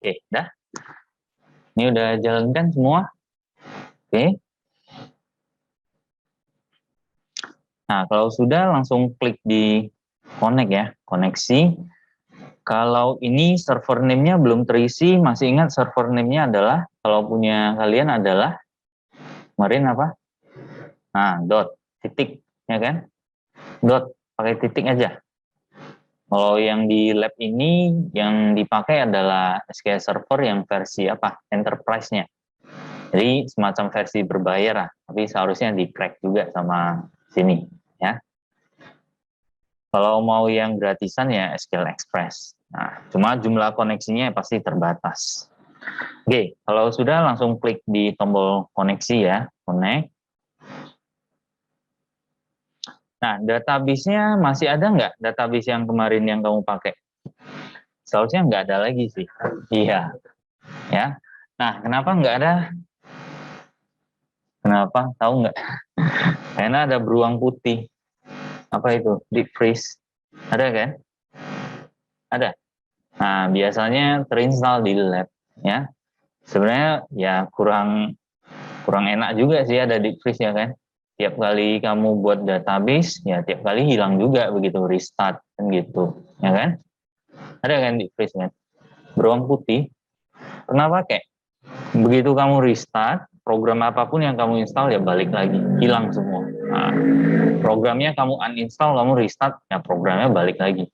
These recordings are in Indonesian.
Oke, dah. Ini udah jalankan semua. Oke. Nah, kalau sudah langsung klik di connect ya, koneksi. Kalau ini server name-nya belum terisi, masih ingat server name-nya adalah, kalau punya kalian adalah, kemarin apa? Nah, dot, titik, ya kan? Dot, pakai titik aja. Kalau yang di lab ini, yang dipakai adalah SQL Server yang versi apa? Enterprise-nya. Jadi semacam versi berbayar lah, tapi seharusnya di crack juga sama sini, ya. Kalau mau yang gratisan ya SQL Express. Nah, cuma jumlah koneksinya pasti terbatas. Oke, kalau sudah langsung klik di tombol koneksi ya, connect. Nah, database-nya masih ada nggak database yang kemarin yang kamu pakai? Seharusnya nggak ada lagi sih. Iya, ya. Nah, kenapa nggak ada? Kenapa? Tahu nggak? Karena ada beruang putih. Apa itu? Deep freeze. Ada kan? Ada. Nah, biasanya terinstall di lab, ya. Sebenarnya ya kurang enak juga sih ada deep freeze ya kan. Tiap kali kamu buat database, ya tiap kali hilang juga begitu restart kan gitu, ya kan? Ada kan deep freeze kan? Beruang putih. Pernah pakai? Begitu kamu restart, program apapun yang kamu install ya balik lagi, hilang semua. Nah, programnya kamu uninstall, kamu restart, ya programnya balik lagi,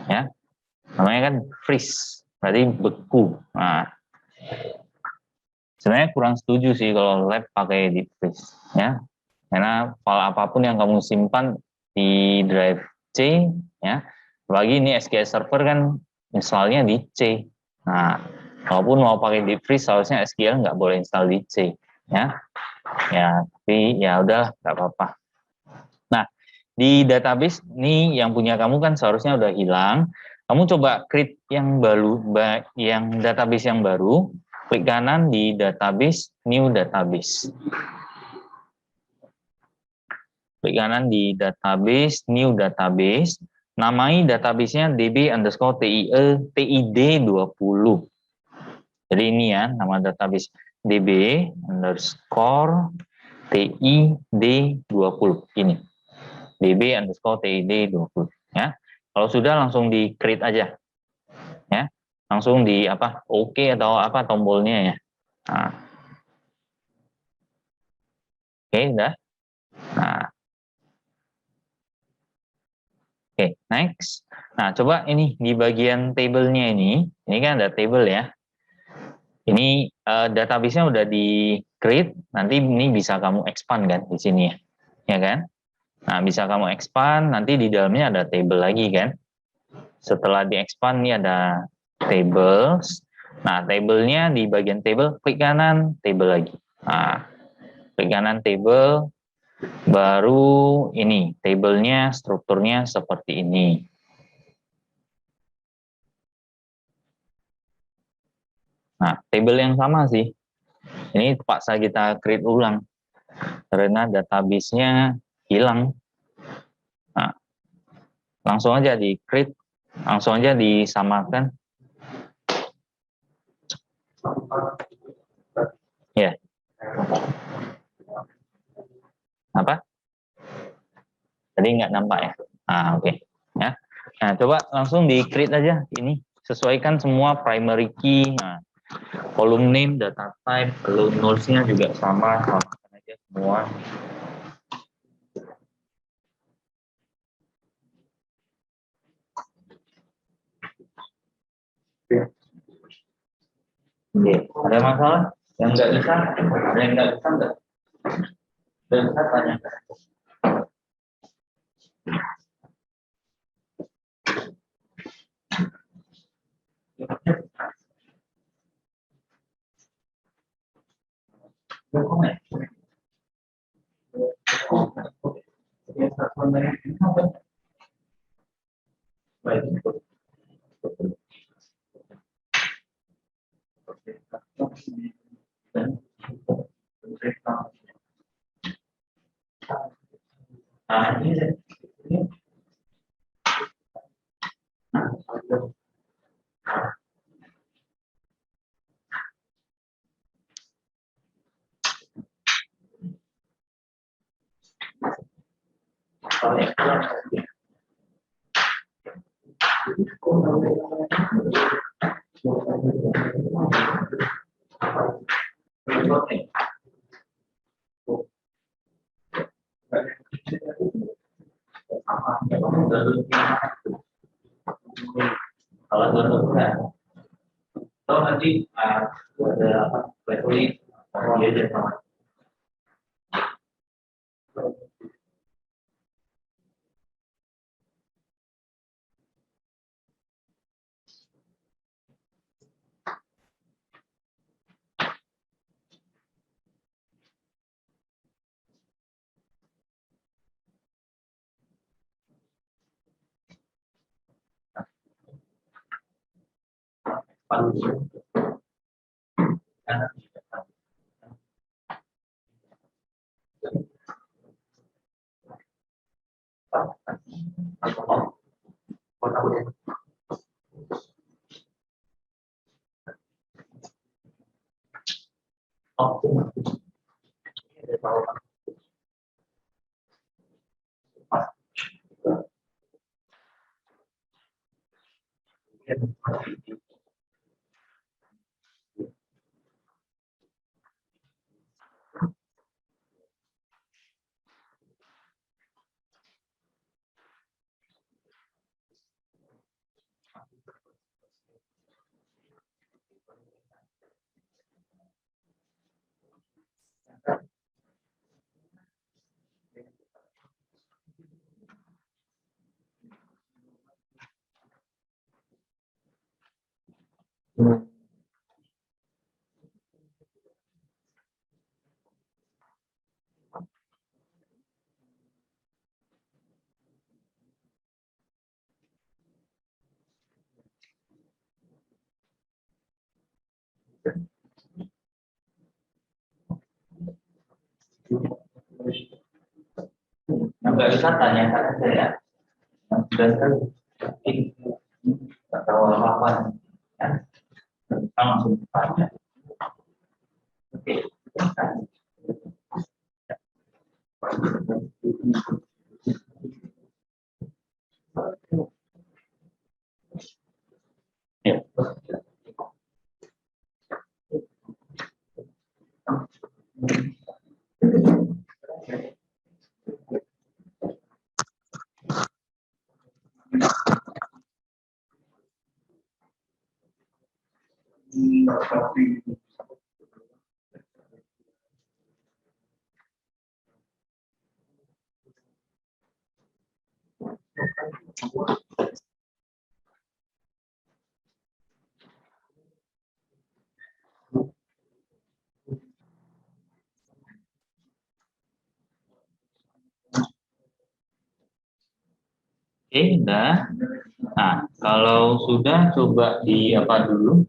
ya. Namanya kan freeze, berarti beku. Nah, sebenarnya kurang setuju sih kalau lab pakai deep freeze, ya. Karena file apapun yang kamu simpan di drive C, ya. Apalagi ini SQL Server kan installnya di C. Nah, walaupun mau pakai deep freeze, seharusnya SQL nggak boleh install di C, ya. Ya, tapi ya udah nggak apa-apa. Nah, di database ini yang punya kamu kan seharusnya udah hilang. Kamu coba create yang baru, yang database yang baru, klik kanan di database, new database. Klik kanan di database, new database, namai database-nya db_tie_tid20. Jadi ini ya, nama database db_tid20 ini. db_tid20 ya. Kalau sudah langsung di create aja. Ya. Langsung di apa? Oke atau apa tombolnya ya. Nah. Oke, udah. Nah. Oke, next. Nah, coba ini di bagian table-nya ini kan ada table ya. Ini database-nya udah di create, nanti ini bisa kamu expand kan di sini ya kan? Nah, bisa kamu expand, nanti di dalamnya ada table lagi kan? Setelah di expand ini ada tables. Nah, table-nya di bagian table, klik kanan, table lagi. Nah, klik kanan table, baru ini table-nya strukturnya seperti ini. Nah, table yang sama sih. Ini terpaksa kita create ulang karena database-nya hilang. Nah, langsung aja di create, langsung aja disamakan. Ya. Apa? Tadi nggak nampak ya? Ah, oke. Ya. Nah, coba langsung di create aja ini. Sesuaikan semua primary key. Nah, column name, data type, kalau nullsnya juga samakan aja semua. Oke, ada masalah? Yang nggak bisa? Ada yang nggak bisa nggak? Nggak bisa tanya. Nah, ini Kalau atau nanti ada apa leveling dia jadi sama. Nggak bisa tanyakan aja ya. Yang sudah kan nggak tahu apa-apa ya. Kita langsung tanya. Oke. Ya. Oke, udah. Nah, kalau sudah coba di apa dulu?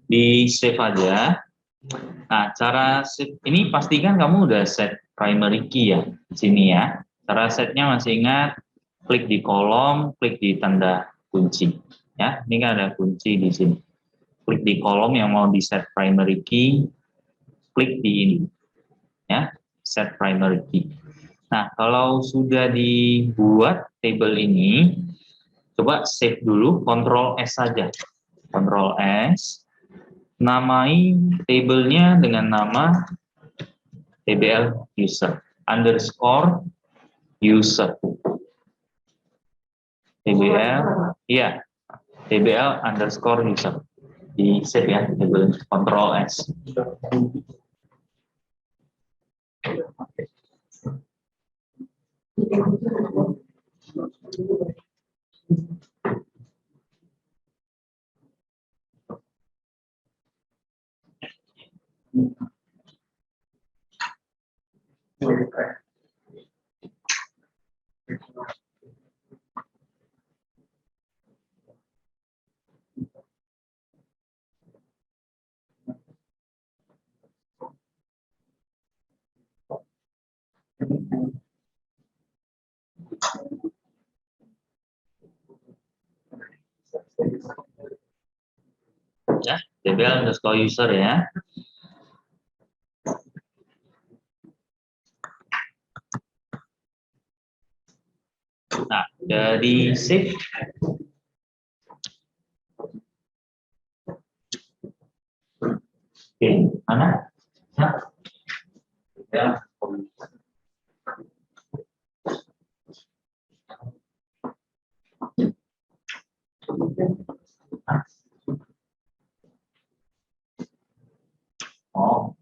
Di save aja. Nah, cara save ini pastikan kamu udah set primary key ya di sini ya. Cara setnya masih ingat, klik di kolom, klik di tanda kunci. Ya, ini kan ada kunci di sini. Klik di kolom yang mau di set primary key, klik di ini. Ya, set primary key. Nah, kalau sudah dibuat table ini, coba save dulu, Ctrl S saja. Ctrl S, namai tabelnya dengan nama tbl user, underscore user. tbl, iya, tbl underscore user. Di save ya, table Ctrl S. Ya, tbl underscore user ya. Sudah di save. Oke, mana? Nah, ya. Oh,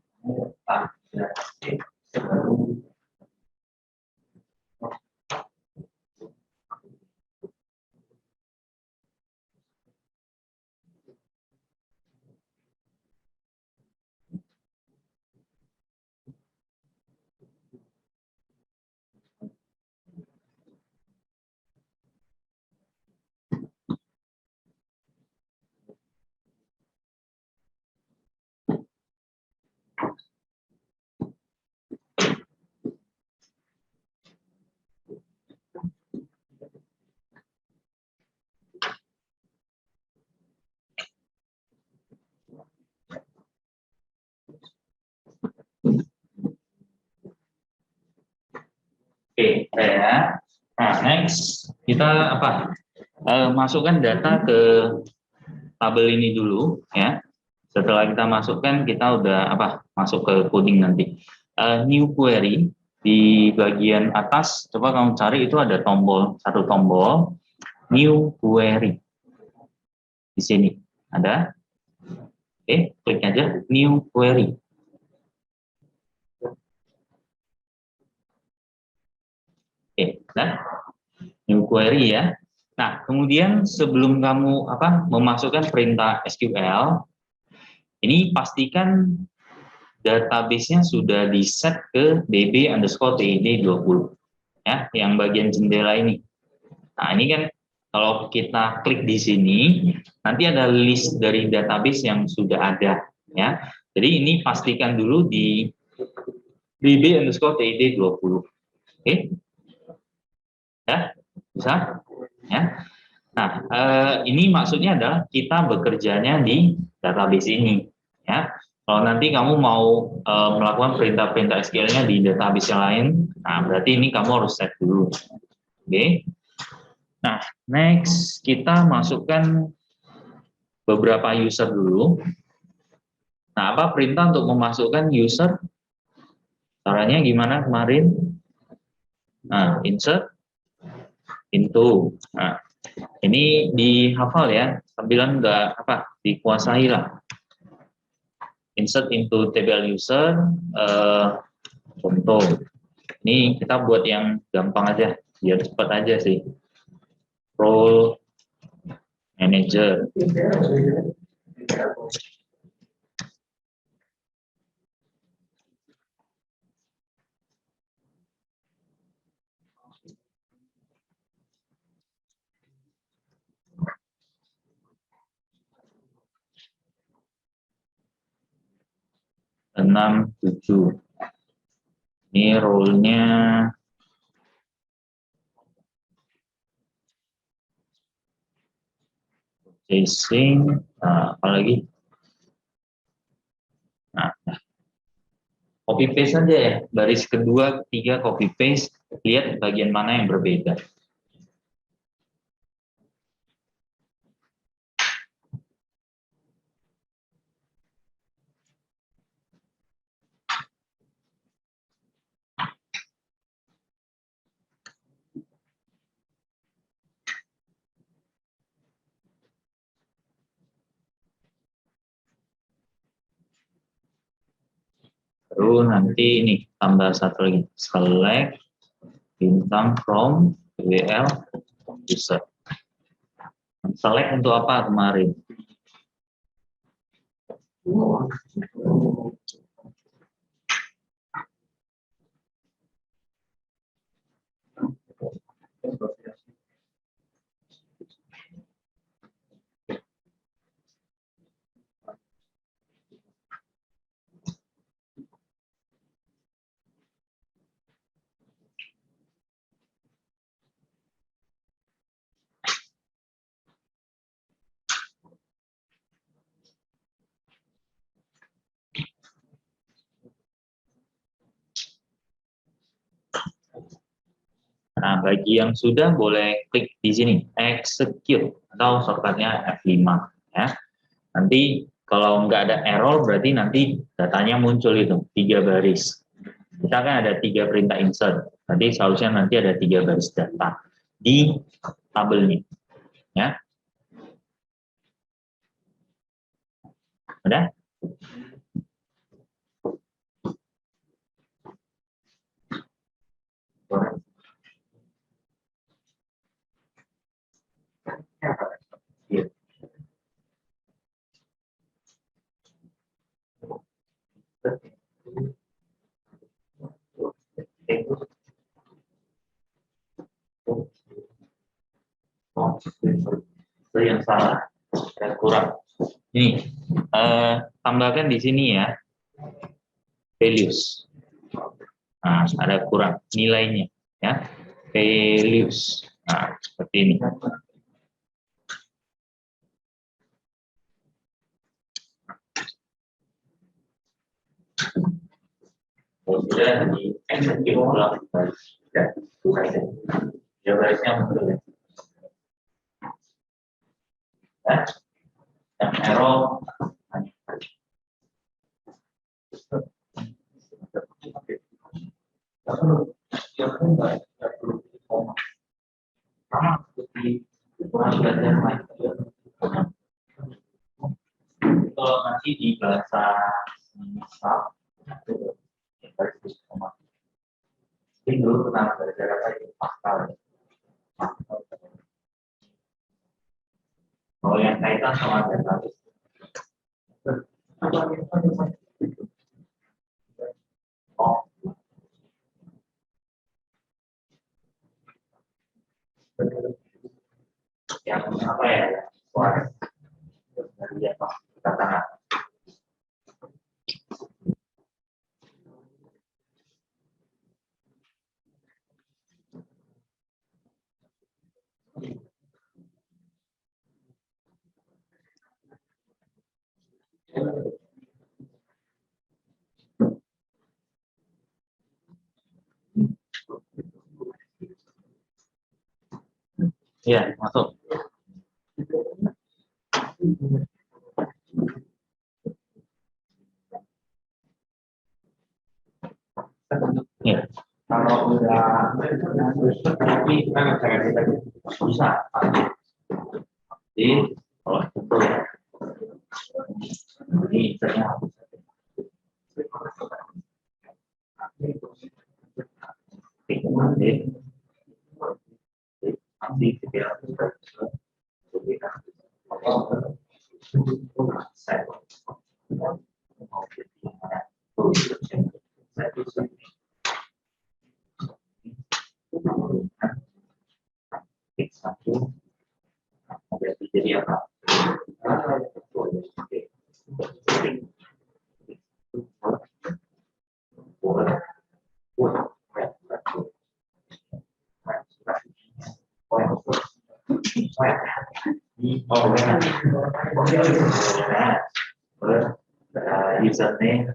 ya. Oke, ya. Nah, next kita apa? Masukkan data ke tabel ini dulu, ya. Setelah kita masukkan, kita udah apa? Masuk ke coding nanti. New query di bagian atas, coba kamu cari itu ada tombol, satu tombol new query di sini ada. Oke, klik aja new query. Oke, nah new query ya. Nah, kemudian sebelum kamu apa memasukkan perintah SQL, ini pastikan database-nya sudah di set ke db_tid20 ya, yang bagian jendela ini. Nah, ini kan kalau kita klik di sini, nanti ada list dari database yang sudah ada ya. Jadi ini pastikan dulu di db_tid20. Oke. Ya, bisa ya. Nah, ini maksudnya adalah kita bekerjanya di database ini, ya. Kalau nanti kamu mau melakukan perintah-perintah SQL-nya di database yang lain, nah berarti ini kamu harus set dulu. Oke. Nah, next kita masukkan beberapa user dulu. Nah, apa perintah untuk memasukkan user? Caranya gimana kemarin? Nah, insert into. Nah, ini dihafal ya, tampilan nggak apa dikuasai lah. Insert into table user, contoh. Ini kita buat yang gampang aja, biar cepat aja sih. Role manager. 6, 7. Ini role-nya purchasing, nah, apalagi. Nah, copy paste saja ya, baris kedua, ketiga copy paste, lihat bagian mana yang berbeda. Terus nanti ini tambah satu lagi, select bintang from WL user. Select untuk apa kemarin? Nah, bagi yang sudah boleh klik di sini, execute, atau shortcutnya F5. Ya. Nanti kalau nggak ada error, berarti nanti datanya muncul itu, 3 baris. Kita kan ada 3 perintah insert, nanti seharusnya nanti ada 3 baris data di tabelnya. Ya. Udah? Itu yang salah, ada kurang. Ini tambahkan di sini ya, values. Nah, ada kurang nilainya ya, values. Nah, seperti ini. Kalau sudah di execute ulang, ya, ya barisnya mundur. Ya, yang error. Kalau nanti di bahasa misal, ini dulu pernah belajar apa itu Pascal. Kalau yang kaitan sama database. Oh. Yang apa ya? Suara. Dari apa? Katakan. Iya, masuk. Ya. Kalau udah tapi kita nggak bisa. Jadi kalau itu ya, ini ternyata jadi apa? Username,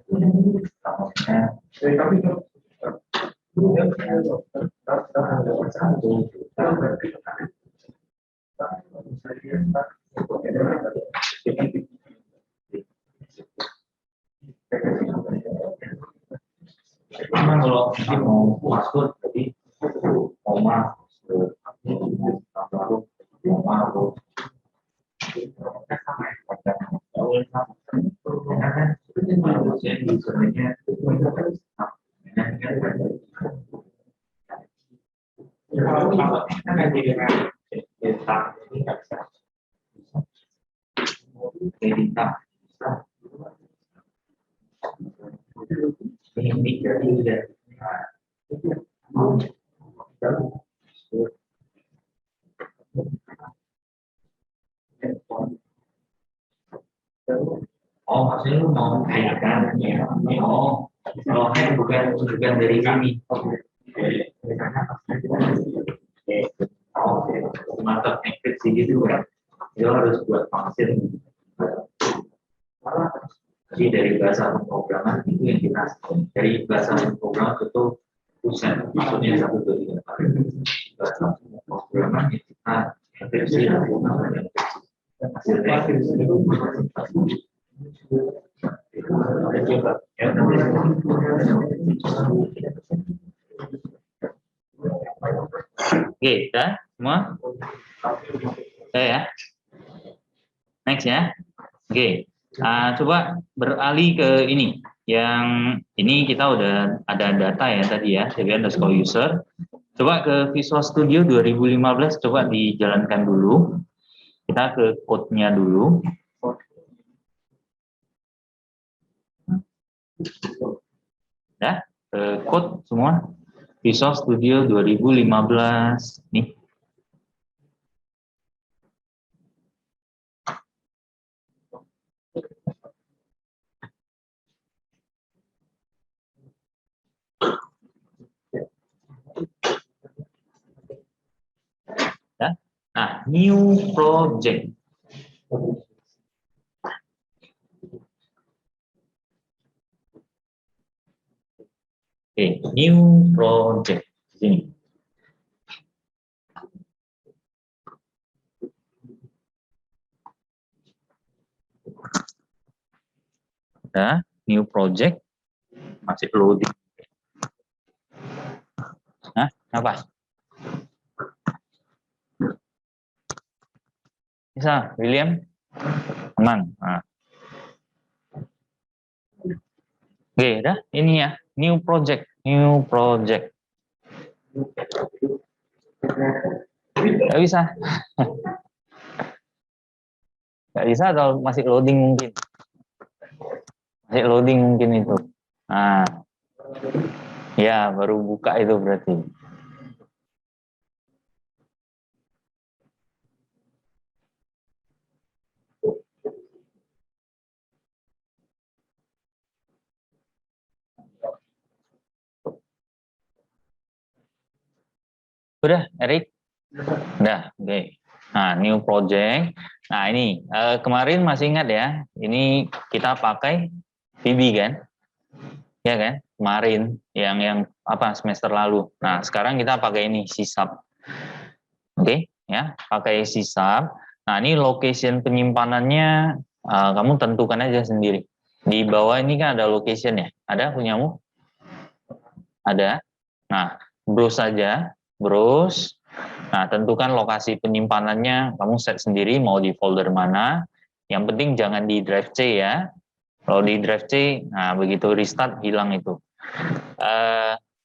memang kalau kita mau password, jadi mau masuk, mau masuk, ini jadi udah oh maksudnya lu mau kaitkan ya? Oh kalau kan bukan dari kami. Oh mantap enkripsi gitu kan? Dia harus buat function. Jadi dari bahasa pemrograman itu yang kita dari bahasa pemrograman itu pusat maksudnya 1, 2, 3, 4. Oke, udah semua? Udah ya? Next ya. Oke, coba beralih ke ini. Yang ini kita udah ada data ya tadi ya, db_user. Coba ke Visual Studio 2015, coba dijalankan dulu. Kita ke code-nya dulu. Ya, ke code semua. Visual Studio 2015. Nih. Ya. Nah, new project. Oke, new project. Sini. Nah, new project. Masih loading. Nah, apa? Bisa, William? Aman. Nah. Oke, dah ini ya, new project. Gak bisa. Gak bisa atau masih loading mungkin? Masih loading mungkin itu. Nah, ya baru buka itu berarti. Udah, Erik? Udah, oke. Okay. Nah, new project. Nah, ini kemarin masih ingat ya, ini kita pakai VB kan? Ya kan? Kemarin yang apa semester lalu. Nah, sekarang kita pakai ini sisap. Oke, okay? Ya, pakai sisap. Nah, ini location penyimpanannya kamu tentukan aja sendiri. Di bawah ini kan ada location ya. Ada punyamu? Ada. Nah, browse saja, browse. Nah, tentukan lokasi penyimpanannya, kamu set sendiri mau di folder mana. Yang penting jangan di drive C ya. Kalau di drive C, nah begitu restart hilang itu.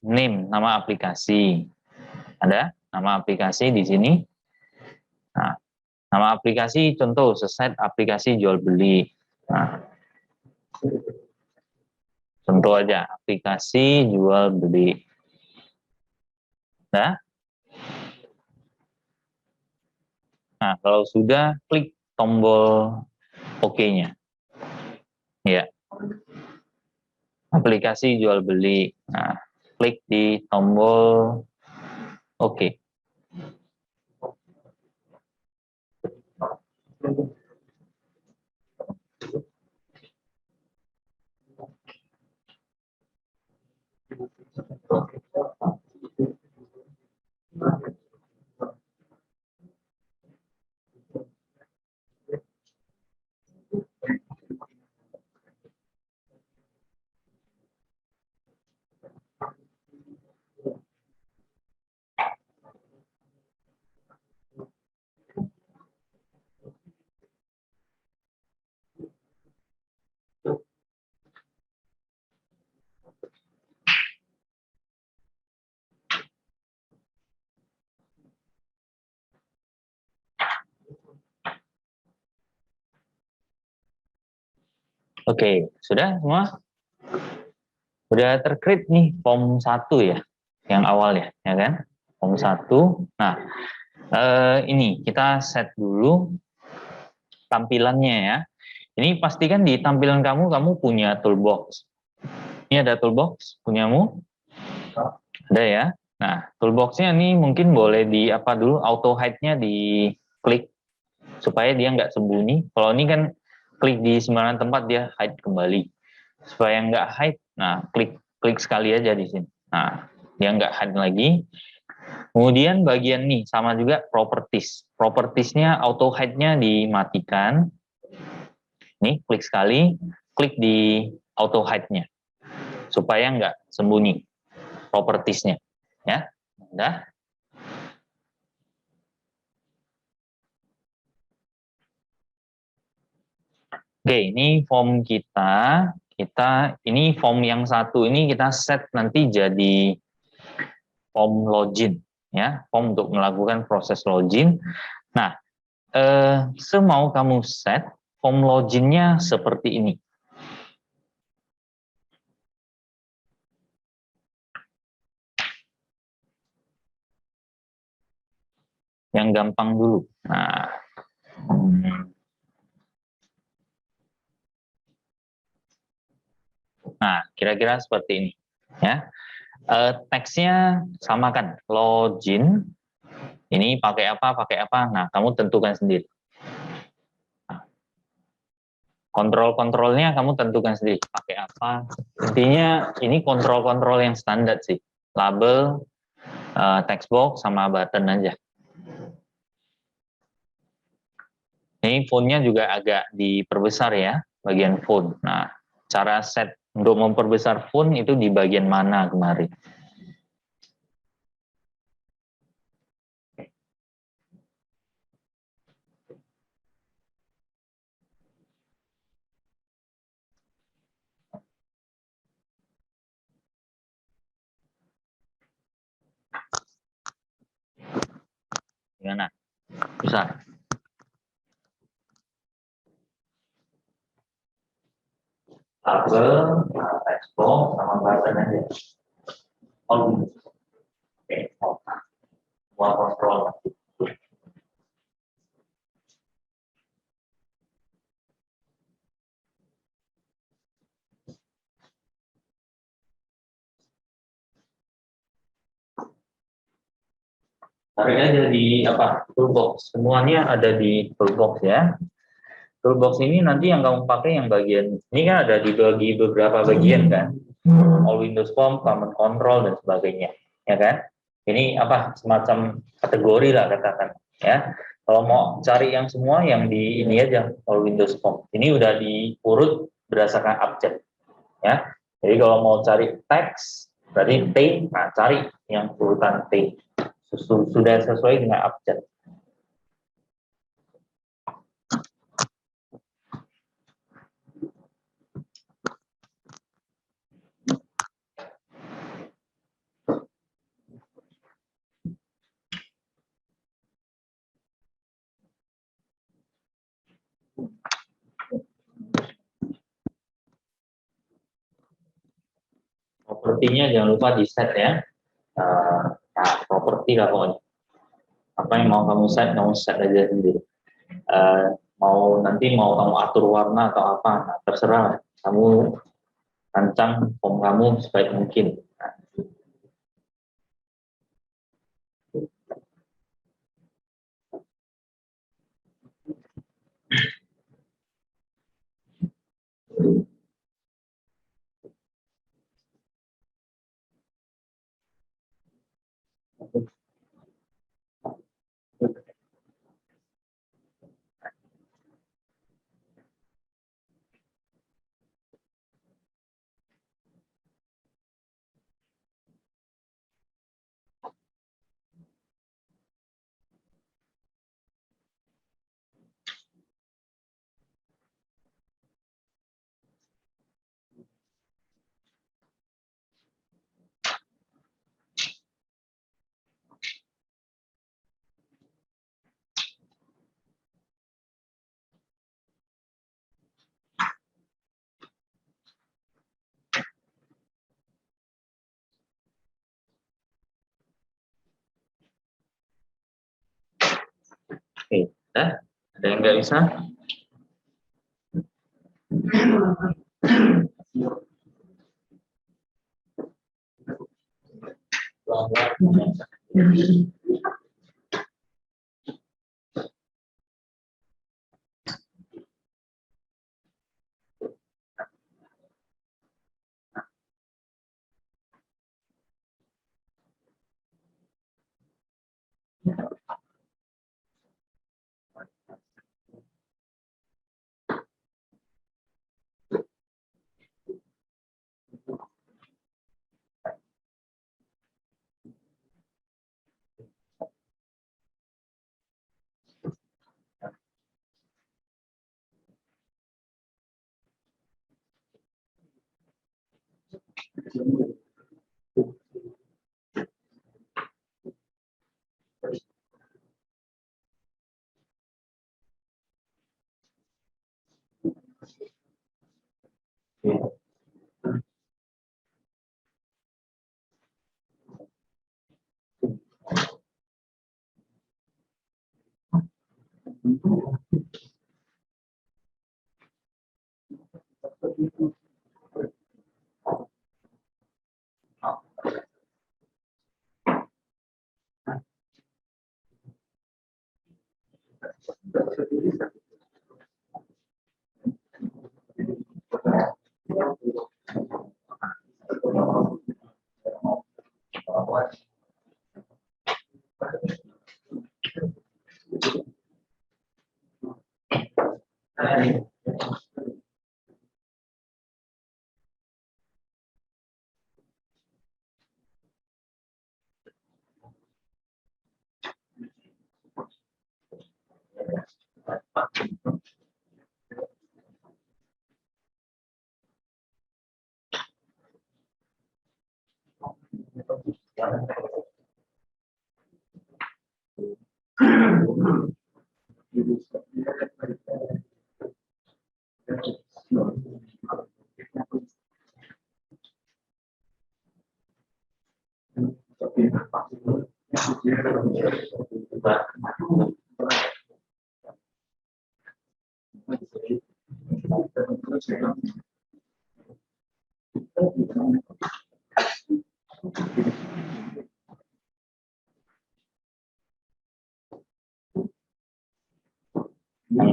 Name, nama aplikasi. Ada nama aplikasi di sini. Nah, nama aplikasi contoh seset aplikasi jual beli. Nah, contoh aja aplikasi jual beli. Nah, kalau sudah klik tombol OK-nya. Ya. Aplikasi jual beli. Nah, klik di tombol OK. Oke, sudah semua? Udah tercreate nih form 1 ya, yang awal ya kan? Form 1. Nah, ini kita set dulu tampilannya ya. Ini pastikan di tampilan kamu punya toolbox. Ini ada toolbox punyamu? Ada ya. Nah, toolboxnya ini mungkin boleh di apa dulu, auto hide-nya di klik supaya dia nggak sembunyi. Kalau ini kan klik di sembarangan tempat dia hide kembali. Supaya nggak hide, nah klik sekali aja di sini. Nah, dia nggak hide lagi. Kemudian bagian nih sama juga properties. Propertiesnya auto hide-nya dimatikan. Nih klik sekali, klik di auto hide-nya supaya nggak sembunyi propertiesnya. Ya, udah. Oke, ini form kita. Ini form yang satu ini kita set nanti jadi form login, ya, form untuk melakukan proses login. Nah, semau kamu set form loginnya seperti ini. Yang gampang dulu. Nah, kira-kira seperti ini, ya. Teksnya samakan, login. Ini pakai apa? Nah, kamu tentukan sendiri. Kontrol-kontrolnya kamu tentukan sendiri, pakai apa. Intinya ini kontrol-kontrol yang standar sih. Label, text box, sama button aja. Ini fontnya juga agak diperbesar ya, bagian font. Nah, cara set untuk memperbesar font itu di bagian mana kemarin? Gimana? Besar. Label, text box, sama button aja. Oh, oke. Semua kontrol. Tarik aja di toolbox. Semuanya ada di toolbox ya. Toolbox ini nanti yang kamu pakai yang bagian ini kan ada dibagi beberapa bagian kan. All Windows Form, Command Control dan sebagainya, ya kan? Ini semacam kategori lah katakan, ya. Kalau mau cari yang semua yang di ini aja All Windows Form. Ini udah diurut berdasarkan abjad, ya. Jadi kalau mau cari teks berarti T, nah cari yang urutan T. Sudah sesuai dengan abjad. Propertinya jangan lupa di set ya. Nah, properti lah pokoknya. Apa yang mau kamu set aja sendiri. Mau kamu atur warna atau apa, nah, terserah. Kamu rancang form kamu sebaik mungkin. Nah, oke, ada yang nggak bisa?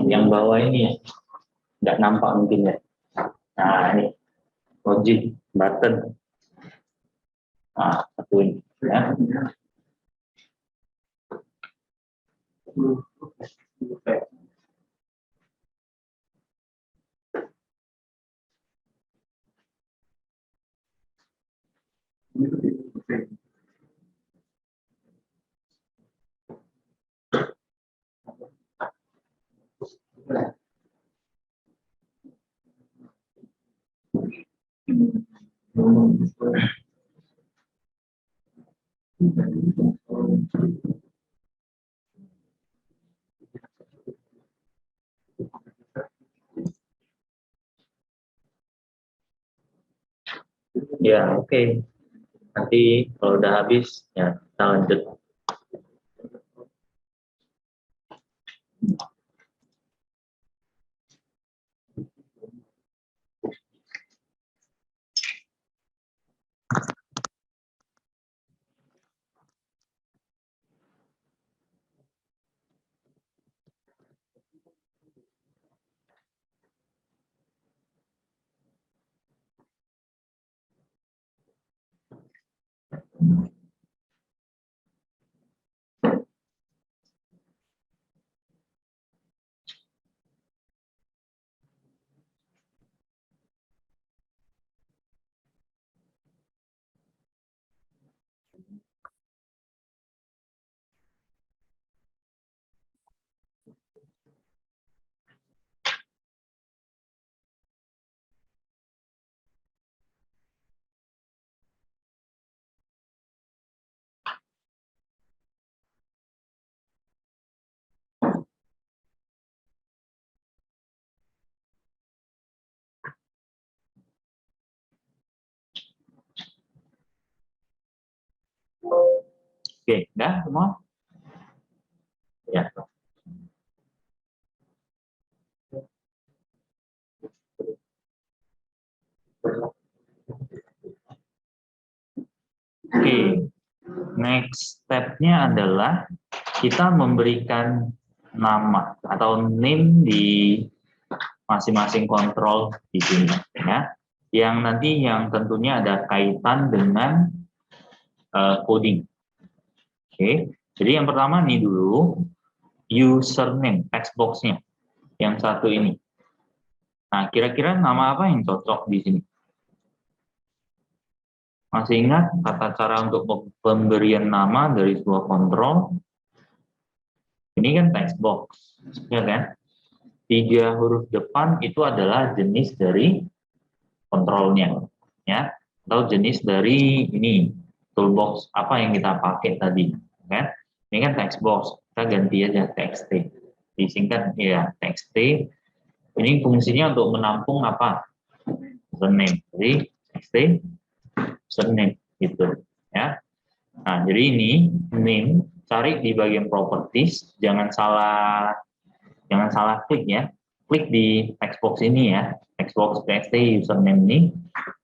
Yang bawah ini ya, nggak nampak mungkin ya. Nah ini logic button. Nah satu ini ya. Ya, oke. Nanti kalau udah habis, ya kita lanjut. Oke, udah semua? Ya. Oke, next step-nya adalah kita memberikan nama atau name di masing-masing kontrol di sini ya. Yang nanti yang tentunya ada kaitan dengan coding. Oke, jadi yang pertama nih dulu username text box-nya yang satu ini. Nah, kira-kira nama apa yang cocok di sini? Masih ingat tata cara untuk pemberian nama dari sebuah kontrol? Ini kan text box, ya kan? 3 huruf depan itu adalah jenis dari kontrolnya, ya. atau jenis dari ini toolbox apa yang kita pakai tadi, kan? Ini kan text box, kita ganti aja txt, disingkat ya txt. Ini fungsinya untuk menampung apa? Username, jadi txt username gitu ya. Nah, jadi ini name cari di bagian properties, jangan salah klik ya. Klik di text box ini ya, text box txt username ini,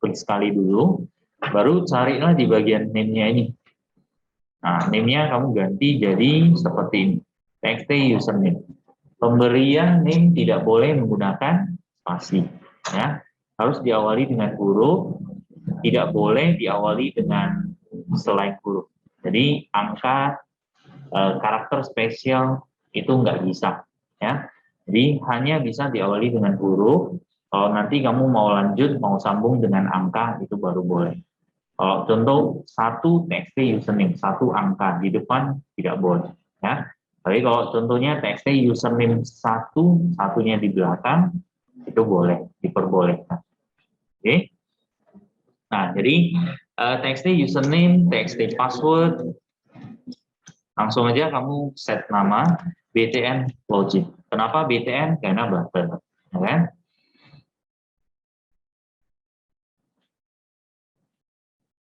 klik sekali dulu, baru carilah di bagian name-nya ini. Nah, name-nya kamu ganti jadi seperti ini, txt username. Pemberian name tidak boleh menggunakan spasi, ya. Harus diawali dengan huruf, tidak boleh diawali dengan selain huruf. Jadi angka, karakter spesial itu nggak bisa, ya. Jadi hanya bisa diawali dengan huruf. Kalau nanti kamu mau lanjut, mau sambung dengan angka, itu baru boleh. Kalau contoh satu txt username, satu angka di depan tidak boleh, ya. Tapi kalau contohnya txt username satunya di belakang, itu boleh, diperbolehkan. Oke. Nah, jadi txt username, txt password, langsung aja kamu set nama btn login. Kenapa btn? Karena button, ya kan?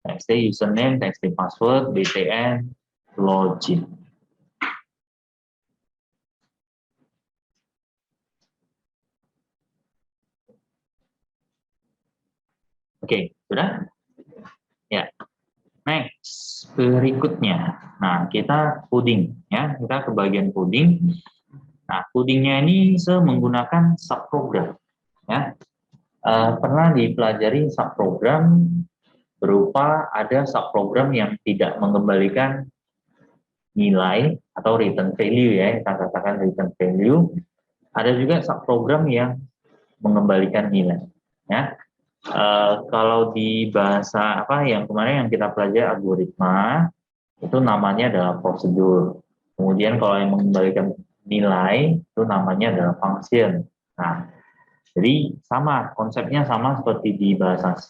Txt username, txt password, btn login. Oke, sudah? Ya. Next, berikutnya. Nah, kita coding ya. Kita ke bagian coding. Nah, codingnya ini menggunakan subprogram ya. Pernah dipelajari subprogram berupa ada subprogram yang tidak mengembalikan nilai atau return value ya, kita katakan return value. Ada juga subprogram yang mengembalikan nilai ya. Kalau di bahasa apa yang kemarin yang kita pelajari algoritma, itu namanya adalah prosedur. Kemudian kalau yang mengembalikan nilai itu namanya adalah function. Nah, jadi sama, konsepnya sama seperti di bahasa C,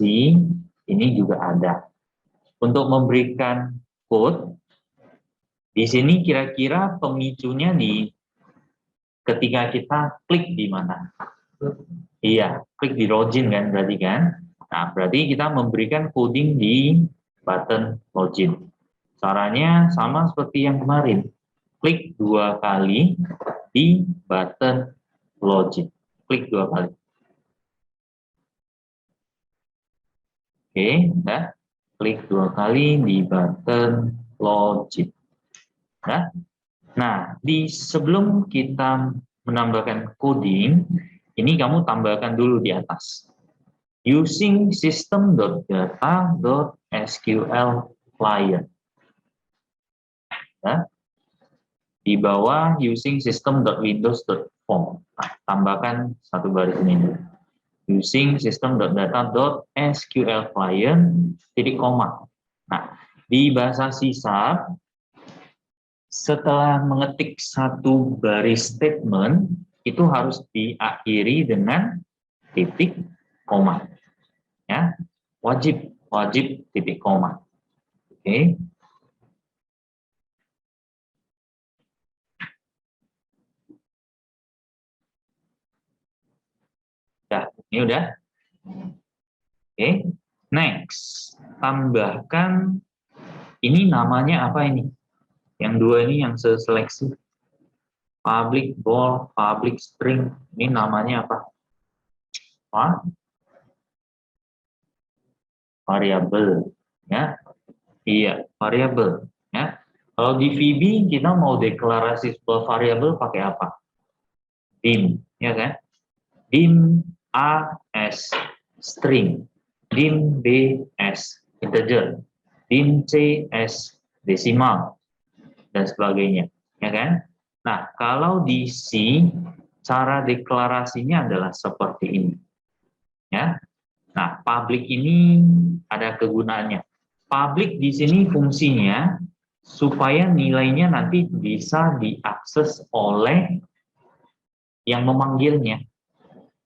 ini juga ada. Untuk memberikan code, di sini kira-kira pemicunya di ketika kita klik di mana? Iya, klik di login kan berarti kan? Nah, berarti kita memberikan coding di button login. Caranya sama seperti yang kemarin. Klik 2 kali di button login. Klik 2 kali. Oke, ya. Klik 2 kali di button login. Ya. Nah, sebelum kita menambahkan coding, ini kamu tambahkan dulu di atas. Using system.data.sql client. Ya. Di bawah using system.windows.form. Nah, tambahkan satu baris ini. Using system.data.sql client titik koma. Nah, di bahasa C#, setelah mengetik satu baris statement, itu harus diakhiri dengan titik koma. Ya, wajib titik koma. Oke. Nah, ini udah. Oke. Next, tambahkan ini namanya apa ini? Yang dua ini yang seleksi. Public bold, public string. Ini namanya apa? Variabel, ya. Iya, variabel, ya. Kalau di VB kita mau deklarasi sebuah variabel pakai apa? Dim, ya kan? Dim A S string, dim B S integer, dim C S desimal, dan sebagainya, ya kan? Nah, kalau di C cara deklarasinya adalah seperti ini, ya. Nah, public ini ada kegunaannya. Public di sini fungsinya supaya nilainya nanti bisa diakses oleh yang memanggilnya,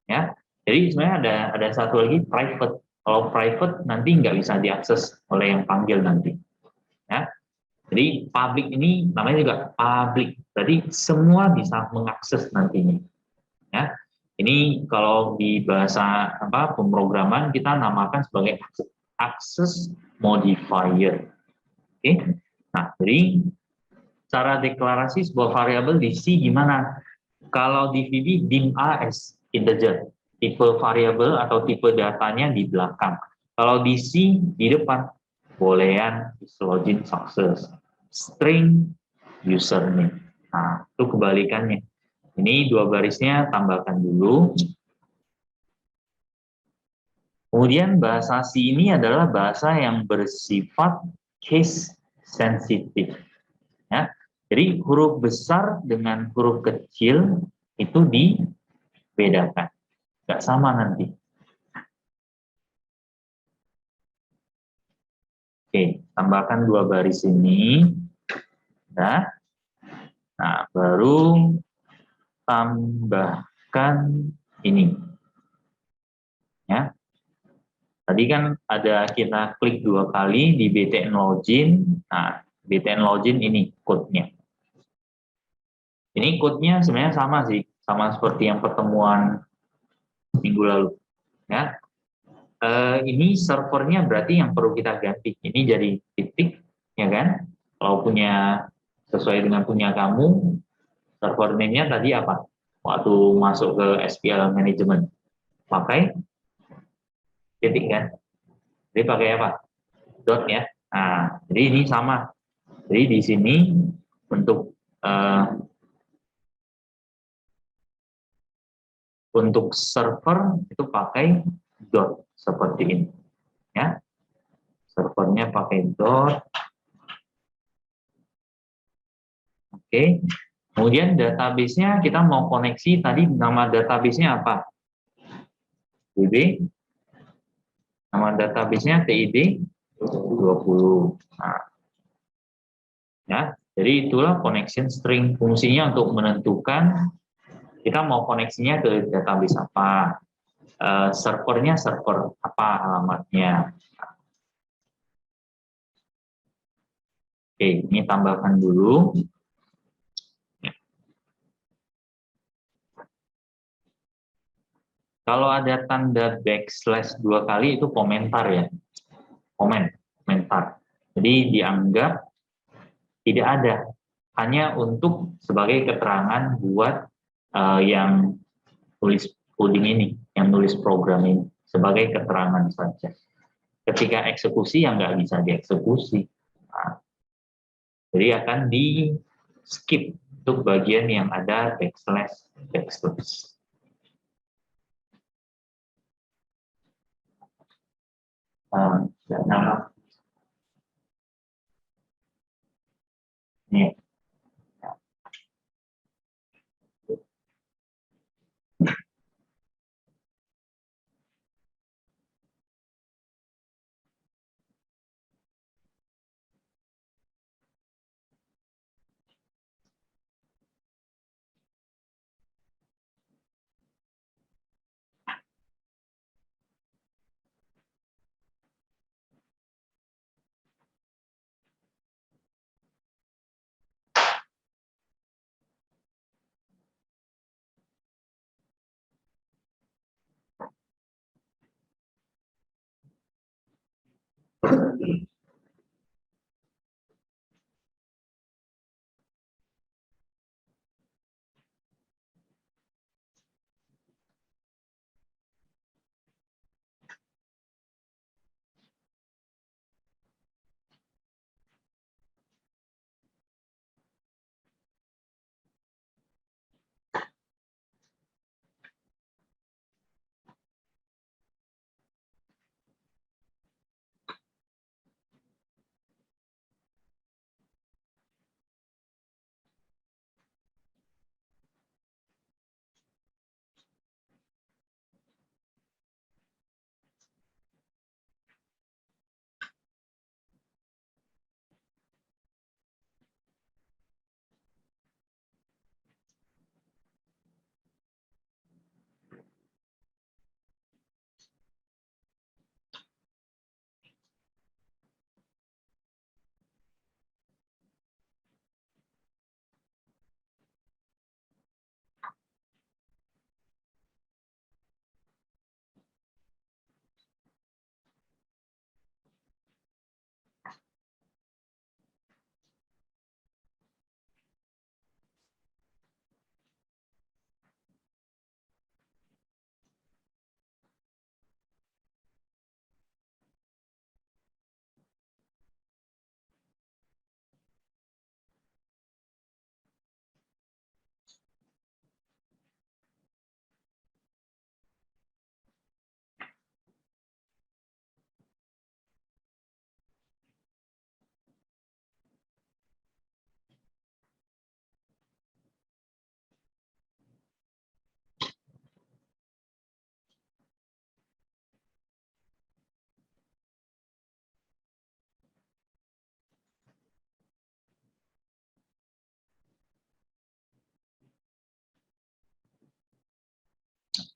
ya. Jadi sebenarnya ada satu lagi private. Kalau private nanti nggak bisa diakses oleh yang panggil nanti. Ya. Jadi public ini namanya juga public. Jadi semua bisa mengakses nantinya. Ya. Ini kalau di bahasa pemrograman kita namakan sebagai access modifier. Oke. Nah, jadi cara deklarasi sebuah variabel di C gimana? Kalau di VB dim A as integer, tipe variabel atau tipe datanya di belakang. Kalau di C di depan, boolean is login success, string username. Nah, itu kebalikannya. Ini dua barisnya tambahkan dulu. Kemudian bahasa C ini adalah bahasa yang bersifat case sensitive. Ya. Jadi huruf besar dengan huruf kecil itu dibedakan, nggak sama nanti. Oke, tambahkan dua baris ini. Nah, baru tambahkan ini. Ya, tadi kan ada kita klik dua kali di btn login. Nah, btn login ini code-nya. Ini code-nya sebenarnya sama sih, sama seperti yang pertemuan minggu lalu. Ya, ini servernya berarti yang perlu kita ganti. Ini jadi titik, ya kan? Kalau punya sesuai dengan punya kamu, server name-nya tadi apa? Waktu masuk ke SQL Management, pakai titik kan? Jadi pakai apa? Dot ya. Nah, jadi ini sama. Jadi di sini untuk server itu pakai dot seperti ini, ya. Servernya pakai dot. Oke. Kemudian database-nya kita mau koneksi, tadi nama database-nya apa? DB. Nama database-nya TID 20. Nah, ya, jadi itulah connection string, fungsinya untuk menentukan kita mau koneksinya ke database apa, servernya server apa alamatnya. Oke, ini tambahkan dulu. Kalau ada tanda backslash dua kali itu komentar ya, komentar. Jadi dianggap tidak ada, hanya untuk sebagai keterangan buat yang tulis coding ini, yang nulis program ini, sebagai keterangan saja. Ketika eksekusi yang nggak bisa dieksekusi. Nah, jadi akan di skip untuk bagian yang ada backslash. Nah, ini.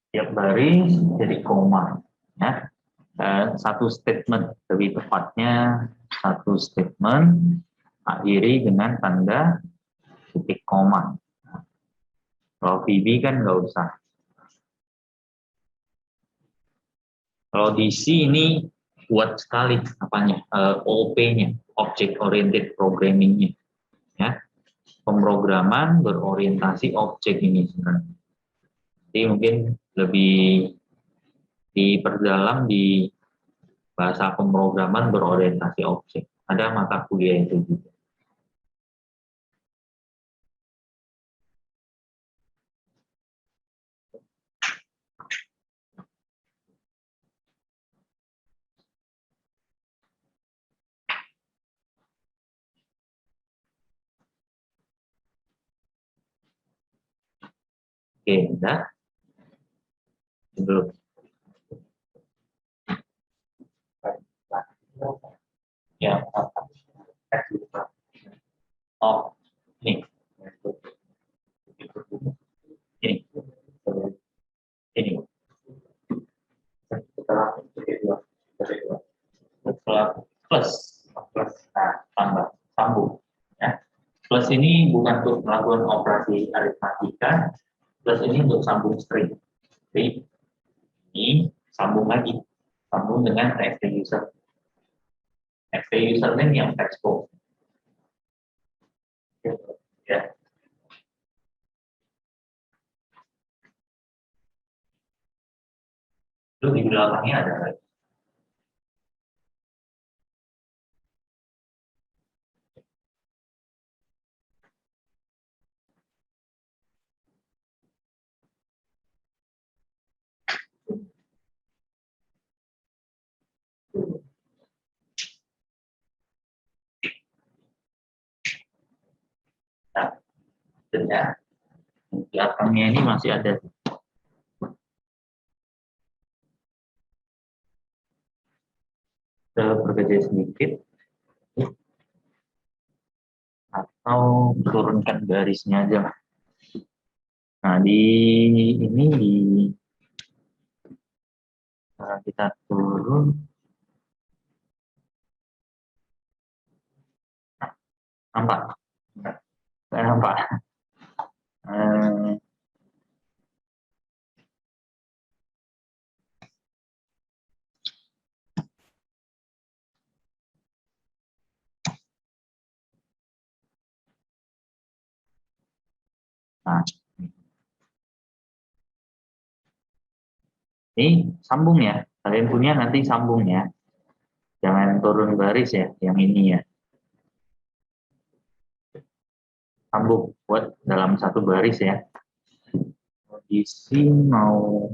Tiap baris jadi koma. Ya. Satu statement, lebih tepatnya satu statement akhiri dengan tanda titik koma. Kalau VB kan nggak usah. Kalau di C ini kuat sekali apanya, OP-nya, Object Oriented Programming-nya. Ya. Pemrograman berorientasi objek ini sebenarnya. Jadi mungkin lebih diperdalam di bahasa pemrograman berorientasi objek. Ada mata kuliah itu juga. Oke, udah. Belum. Ya. Oh, ini. Ini. Ini. Setelah plus. Nah, tambah. Sambung. Ya. Plus ini bukan untuk melakukan operasi aritmatika. Plus ini untuk sambung string. Jadi, ini sambung lagi. Sambung dengan text user. Text username yang textbox. Ya. Itu di belakangnya ada lagi. Nah, ya. Belakangnya ini masih ada. Bekerja sedikit atau turunkan garisnya aja. Nah, di ini kita turun. Nampak? Nggak nampak. Eh, Nah, ini sambung ya. Kalian punya nanti sambung ya. Jangan turun baris ya, yang ini ya. Sambung buat dalam satu baris ya. Isi mau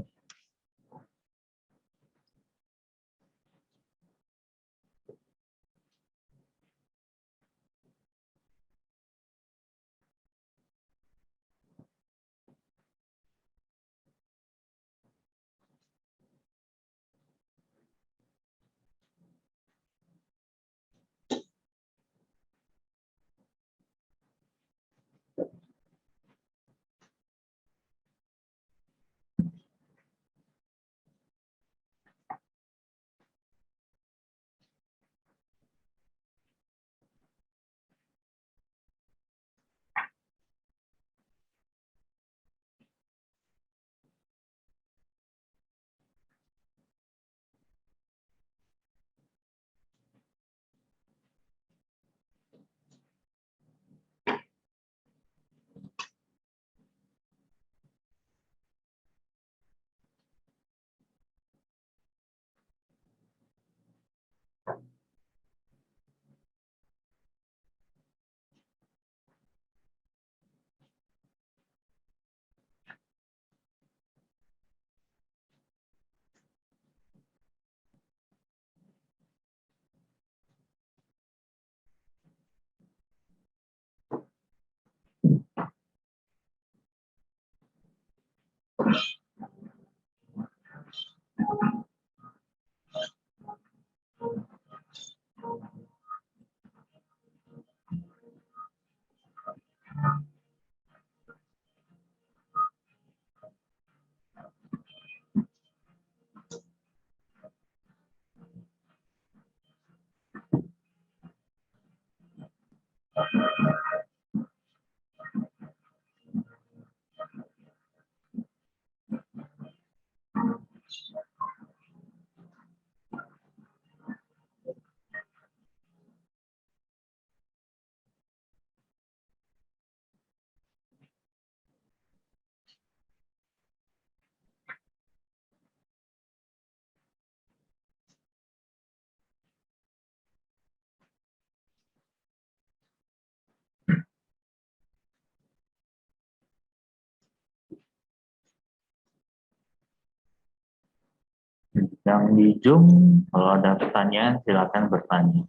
Yang di Zoom, kalau ada pertanyaan silakan bertanya.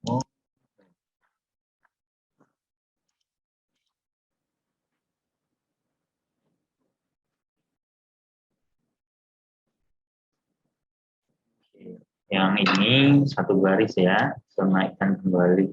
Oh, yang ini satu baris ya, saya naikkan kembali.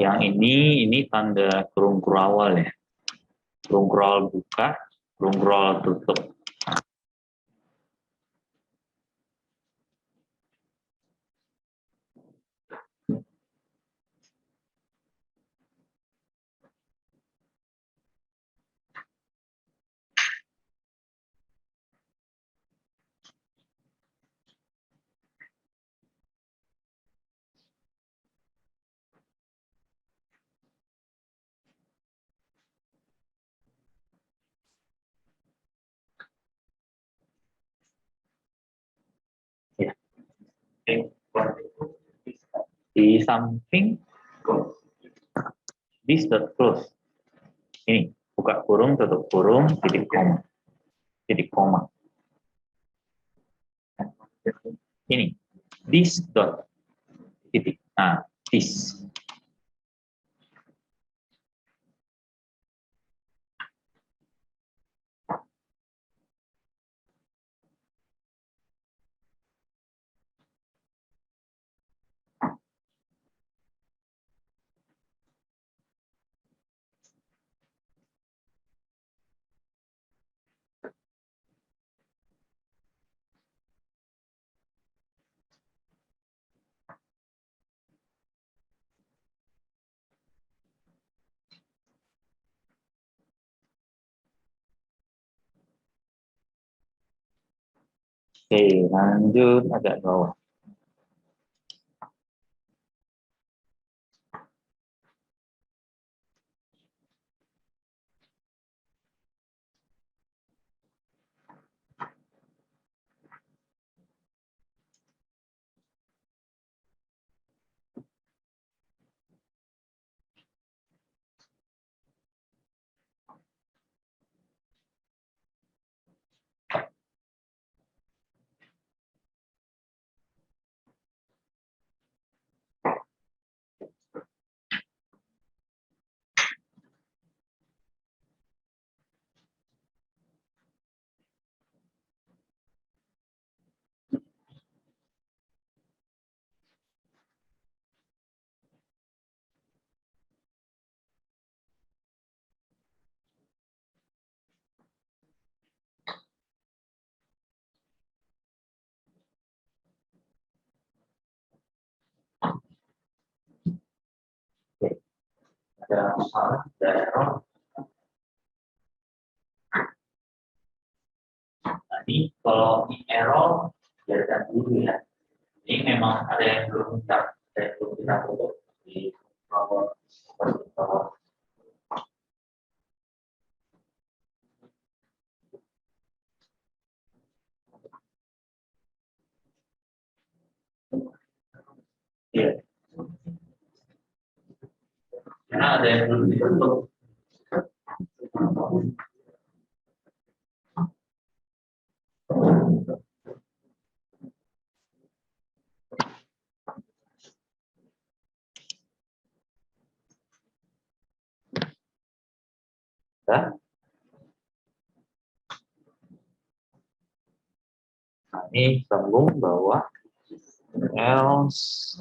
Yang ini tanda kurung kurawal ya. Kurung kurawal buka, kurung kurawal tutup. Ya. Di samping this dot close. Ini buka kurung, tutup kurung, titik koma. Titik koma. Ini this dot titik. Nah, this. Oke, lanjut agak bawah. Oke, ada masalah, ada error. Tadi kalau ini error, biarkan dulu ya. Ini memang ada yang belum kita, tutup di nomor seperti bawah. Iya, karena ada yang belum ditutup. Ya. Nah, ini sambung bawah, else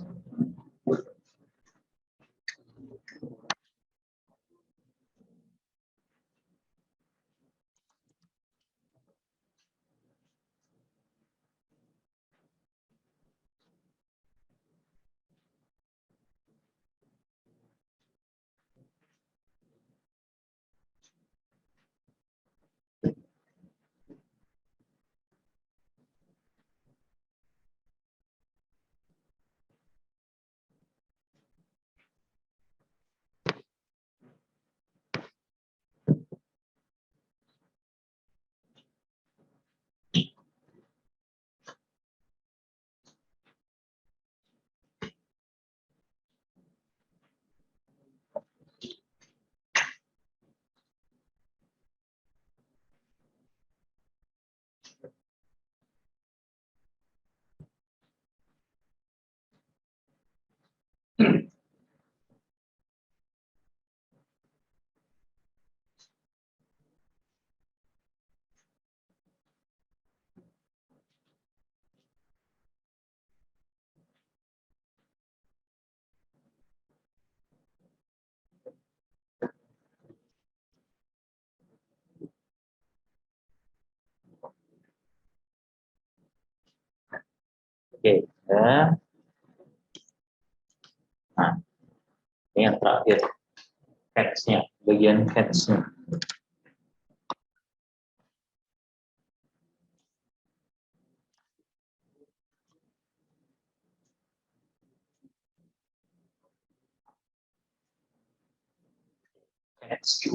Oke, ya. Nah, ini yang terakhir, catch-nya, bagian catch-nya. Catch.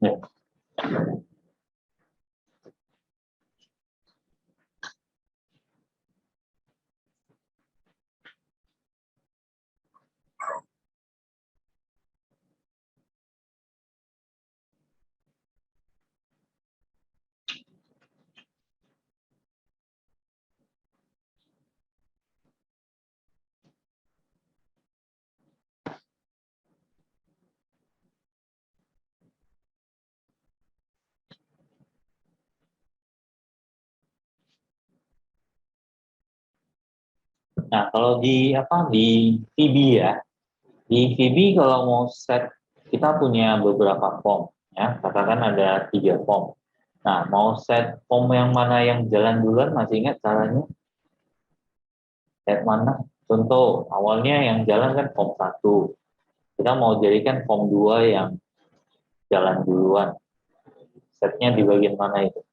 Ya. Nah, kalau di apa di VB ya, di VB kalau mau set kita punya beberapa form ya, katakan ada 3 form. Nah, mau set form yang mana yang jalan duluan, masih ingat caranya? Set mana? Contoh, awalnya yang jalan kan form 1. Kita mau jadikan form 2 yang jalan duluan. Setnya di bagian mana itu?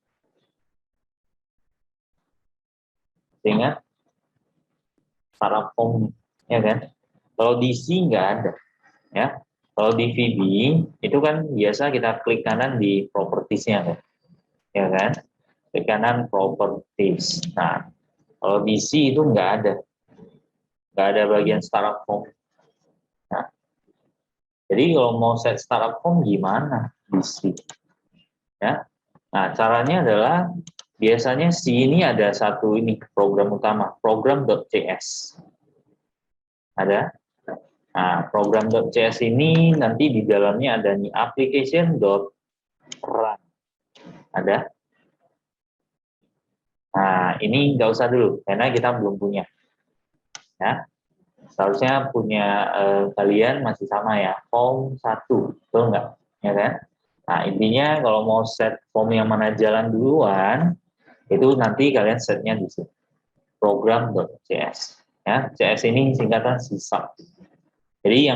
Ingat? Startup form, ya kan? Kalau di C nggak ada, ya. Kalau di VB, itu kan biasa kita klik kanan di propertiesnya, kan? Ya kan? Klik kanan properties. Nah, kalau di C itu nggak ada bagian startup form. Nah, jadi kalau mau set startup form gimana di C? Ya. Nah, caranya adalah biasanya C ini ada satu ini program utama, program.cs. Ada. Nah, program.cs ini nanti di dalamnya ada nih application.run. Ada. Nah, ini nggak usah dulu karena kita belum punya. Ya. Seharusnya punya kalian masih sama ya, form 1, betul nggak? Ya kan? Nah, intinya kalau mau set form yang mana jalan duluan, itu nanti kalian setnya di sini. Program.cs. Ya, CS ini singkatan sisap. Jadi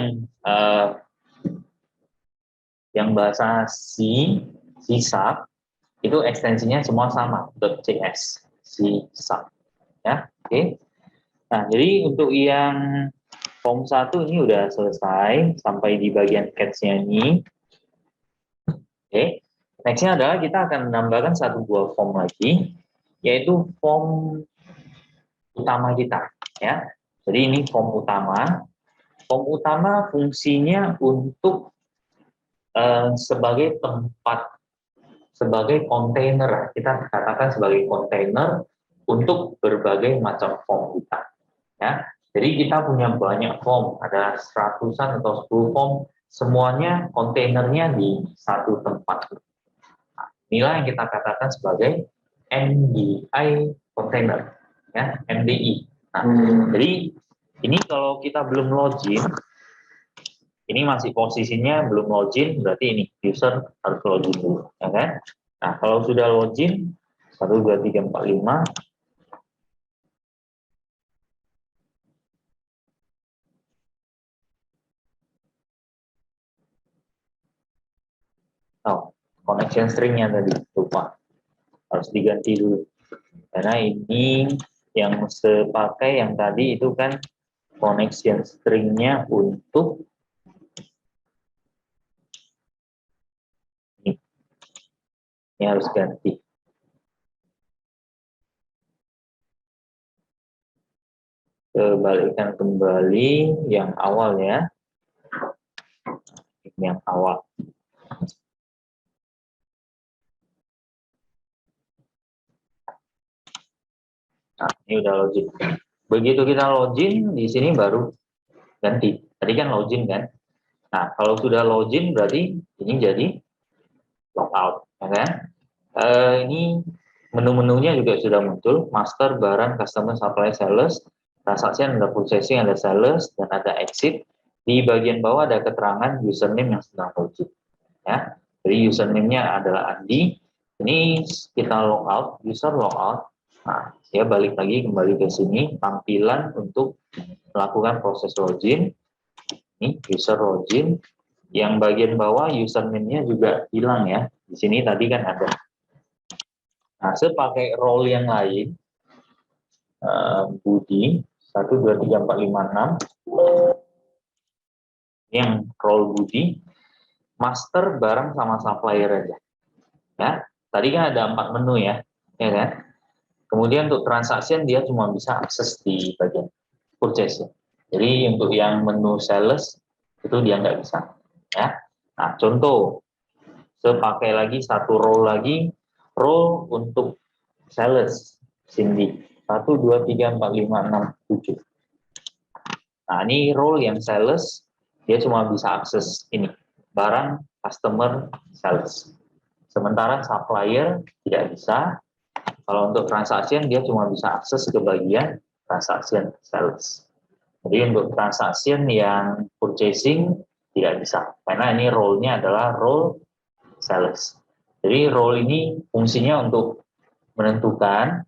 yang bahasa C, sisap, itu ekstensinya semua sama, .cs, sisap. Ya, oke. Nah, jadi untuk yang form 1 ini udah selesai sampai di bagian catch-nya ini. Oke. Next-nya adalah kita akan menambahkan satu buah form lagi, yaitu form utama kita, ya. Jadi ini form utama. Form utama fungsinya untuk sebagai tempat, sebagai kontainer, kita katakan sebagai kontainer untuk berbagai macam form kita, ya. Jadi kita punya banyak form, ada 100-an atau 10 form, semuanya kontainernya di satu tempat. Nah, inilah yang kita katakan sebagai MDI container, ya, MDI. Nah, jadi ini kalau kita belum login, ini masih posisinya belum login, berarti ini user harus login dulu, ya kan? Nah, kalau sudah login 1 2 3 4 5, oh, connection stringnya tadi lupa, harus diganti dulu karena ini yang sepakai yang tadi itu kan connection stringnya untuk Ini harus ganti. Kembalikan kembali yang awal ya. Yang awal. Nah, ini udah login. Begitu kita login, di sini baru ganti. Tadi kan login kan. Nah, kalau sudah login berarti ini jadi logout, ya kan? Ini menu-menunya juga sudah muncul, master, barang, customer, supply, sales, transaction, ada processing, ada sales, dan ada exit. Di bagian bawah ada keterangan username yang sedang login. Ya, jadi username-nya adalah Andi. Ini kita logout, user logout. Nah, saya balik lagi kembali ke sini, tampilan untuk melakukan proses login. Ini user login. Yang bagian bawah username-nya juga hilang ya. Di sini tadi kan ada. Nah, sepakai role yang lain, Budi 1 2 3 4 5 6, yang role Budi, master, barang, sama supplier aja. Ya, tadi kan ada 4 menu ya, ya kan? Kemudian untuk transaction dia cuma bisa akses di bagian purchase. Jadi untuk yang menu sales itu dia nggak bisa. Ya, nah contoh, sepakai lagi satu role lagi, role untuk sales, Cindy 1 2 3 4 5 6 7. Nah ini role yang sales, dia cuma bisa akses ini barang, customer, sales. Sementara supplier tidak bisa. Kalau untuk transaction dia cuma bisa akses ke bagian transaction sales. Jadi untuk transaction yang purchasing tidak bisa karena ini role-nya adalah role sales. Jadi role ini fungsinya untuk menentukan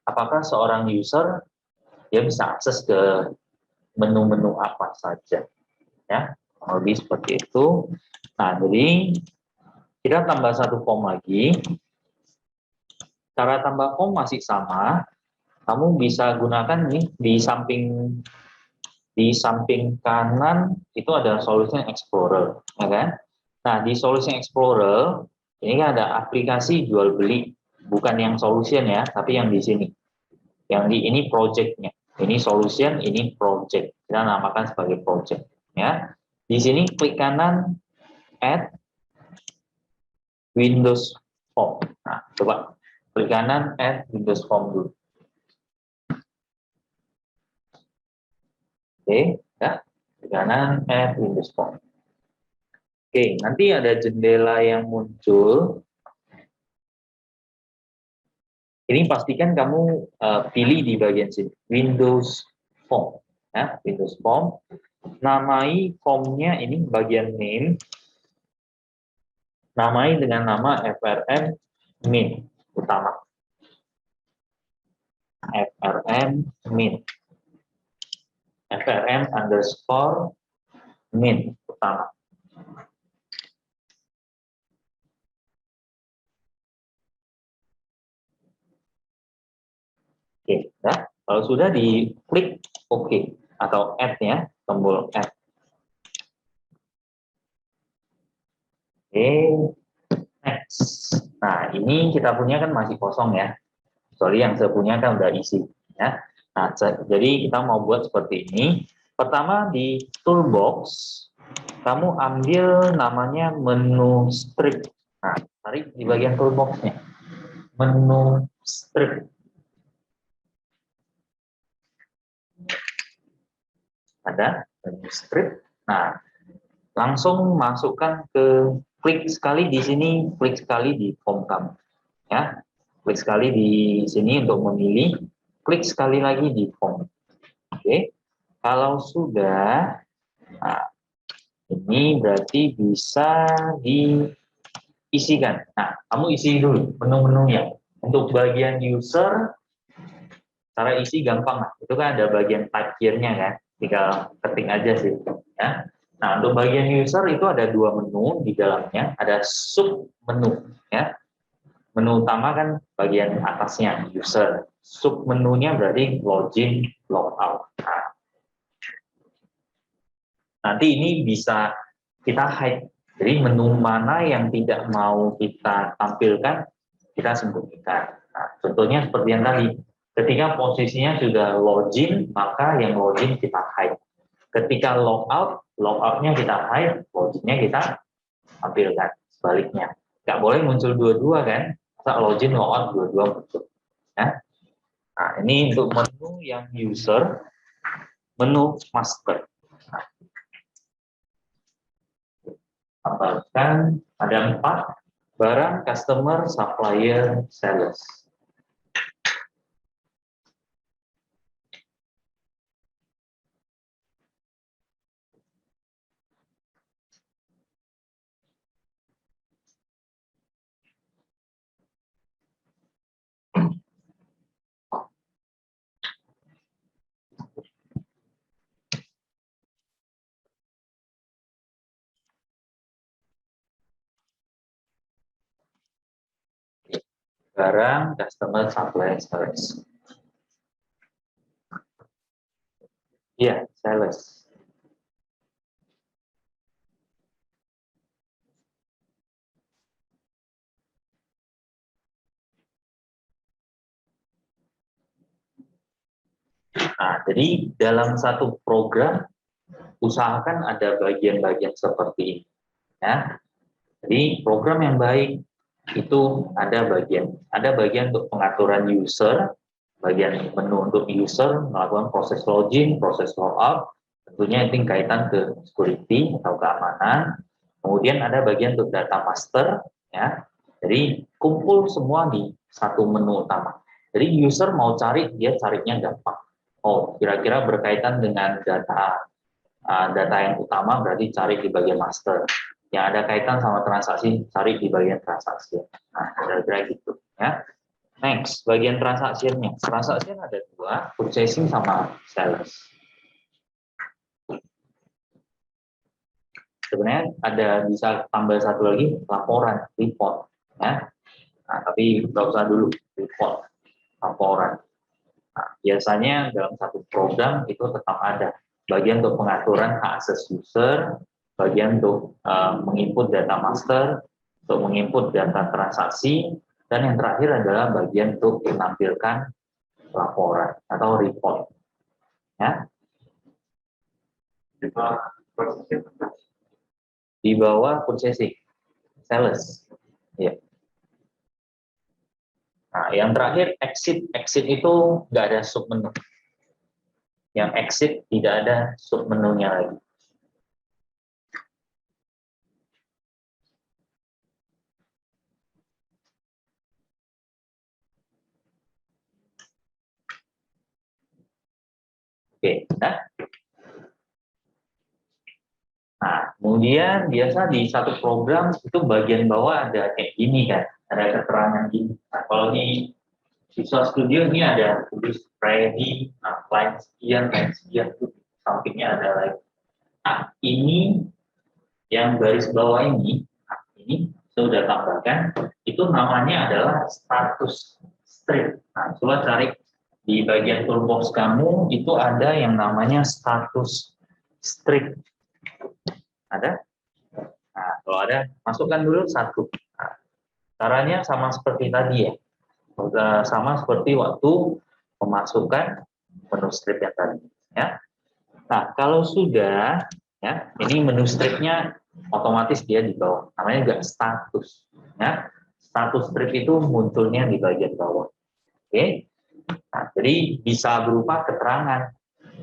apakah seorang user dia bisa akses ke menu-menu apa saja. Ya, lebih seperti itu. Nah, jadi kita tambah satu form lagi. Cara tambah form masih sama. Kamu bisa gunakan nih di samping kanan itu ada Solution Explorer, ya kan? Nah, di Solution Explorer ini kan ada aplikasi jual beli, bukan yang solution ya, tapi yang di sini. Yang di ini project-nya. Ini solution, ini project. Kita namakan sebagai project, ya. Di sini klik kanan add Windows Form. Nah, coba klik kanan add Windows Form dulu. Oke, ya. Klik kanan add Windows Form. Oke, nanti ada jendela yang muncul. Ini pastikan kamu pilih di bagian sini, Windows Form. Ya, Windows Form. Namai formnya ini bagian name. Namai dengan nama FRM min utama. FRM min. FRM underscore min utama. Oke, ya. Kalau sudah diklik OK atau add ya, tombol add. Oke, next. Nah, ini kita punya kan masih kosong ya. Kecuali yang saya punya kan udah isi ya. Nah, jadi kita mau buat seperti ini. Pertama di toolbox kamu ambil namanya menu strip. Nah, tarik di bagian toolboxnya. Menu strip. Ada menu strip. Nah, langsung masukkan ke klik sekali di sini, klik sekali di form kamu. Ya, klik sekali di sini untuk memilih, klik sekali lagi di form. Oke, kalau sudah, nah, ini berarti bisa diisikan. Nah, kamu isi dulu menu-menunya. Untuk bagian user, cara isi gampang. Itu kan ada bagian type here-nya kan, tinggal ketik aja sih. Ya. Nah, untuk bagian user itu ada 2 menu di dalamnya, ada sub menu. Ya. Menu utama kan bagian atasnya, user. Sub menunya berarti login, logout. Nah, nanti ini bisa kita hide Jadi menu mana yang tidak mau kita tampilkan, kita sembunyikan. Nah, contohnya seperti yang tadi, ketika posisinya sudah login, maka yang login kita hide. Ketika logout, logoutnya kita hide, loginnya kita tampilkan. Sebaliknya, nggak boleh muncul dua-dua kan? Masa login, logout dua-dua muncul. Ya. Nah, ini untuk menu yang user, menu master. Nah, tambahkan ada 4, barang, customer, supplier, sales. Barang, customer, supplier, sales. Iya, sales. Nah, jadi dalam satu program usahakan ada bagian-bagian seperti ini. Ya. Jadi program yang baik itu ada bagian untuk pengaturan user, bagian menu untuk user, melakukan proses login, proses logout, tentunya itu kaitan ke security atau keamanan. Kemudian ada bagian untuk data master, ya. Jadi kumpul semua di satu menu utama. Jadi user mau cari, dia carinya gampang. Oh, kira-kira berkaitan dengan data yang utama berarti cari di bagian master. Yang ada kaitan sama transaksi, cari di bagian transaksi. Nah, kira-kira gitu ya. Next, bagian transaksinya. Transaksi ada 2, purchasing sama sales. Sebenarnya ada bisa tambah satu lagi, laporan, report. Ya. Nah, tapi nggak usah dulu, report, laporan. Nah, biasanya dalam satu program itu tetap ada bagian untuk pengaturan hak akses user, bagian untuk menginput data master, untuk menginput data transaksi, dan yang terakhir adalah bagian untuk menampilkan laporan atau report. Ya. Di bawah purchasing, sales. Ya. Nah, yang terakhir exit. Exit itu nggak ada submenu. Yang exit tidak ada submenunya lagi. Oke, nah, kemudian biasa di satu program itu bagian bawah ada kayak gini kan, ada keterangan gini. Nah, kalau di Visual Studio ini ada tulis ready, line sekian, tuh sampingnya ada lagi. Nah, ini yang garis bawah ini, ini saya sudah tambahkan, itu namanya adalah status strip. Nah, coba cari di bagian toolbox kamu itu ada yang namanya status strip. Ada? Nah, kalau ada, masukkan dulu 1. Nah, caranya sama seperti tadi ya. Sama seperti waktu memasukkan menu strip yang tadi. Ya. Nah, kalau sudah, ya, ini menu stripnya otomatis dia di bawah. Namanya juga status. Ya. Status strip itu munculnya di bagian bawah. Oke. Nah, jadi bisa berupa keterangan.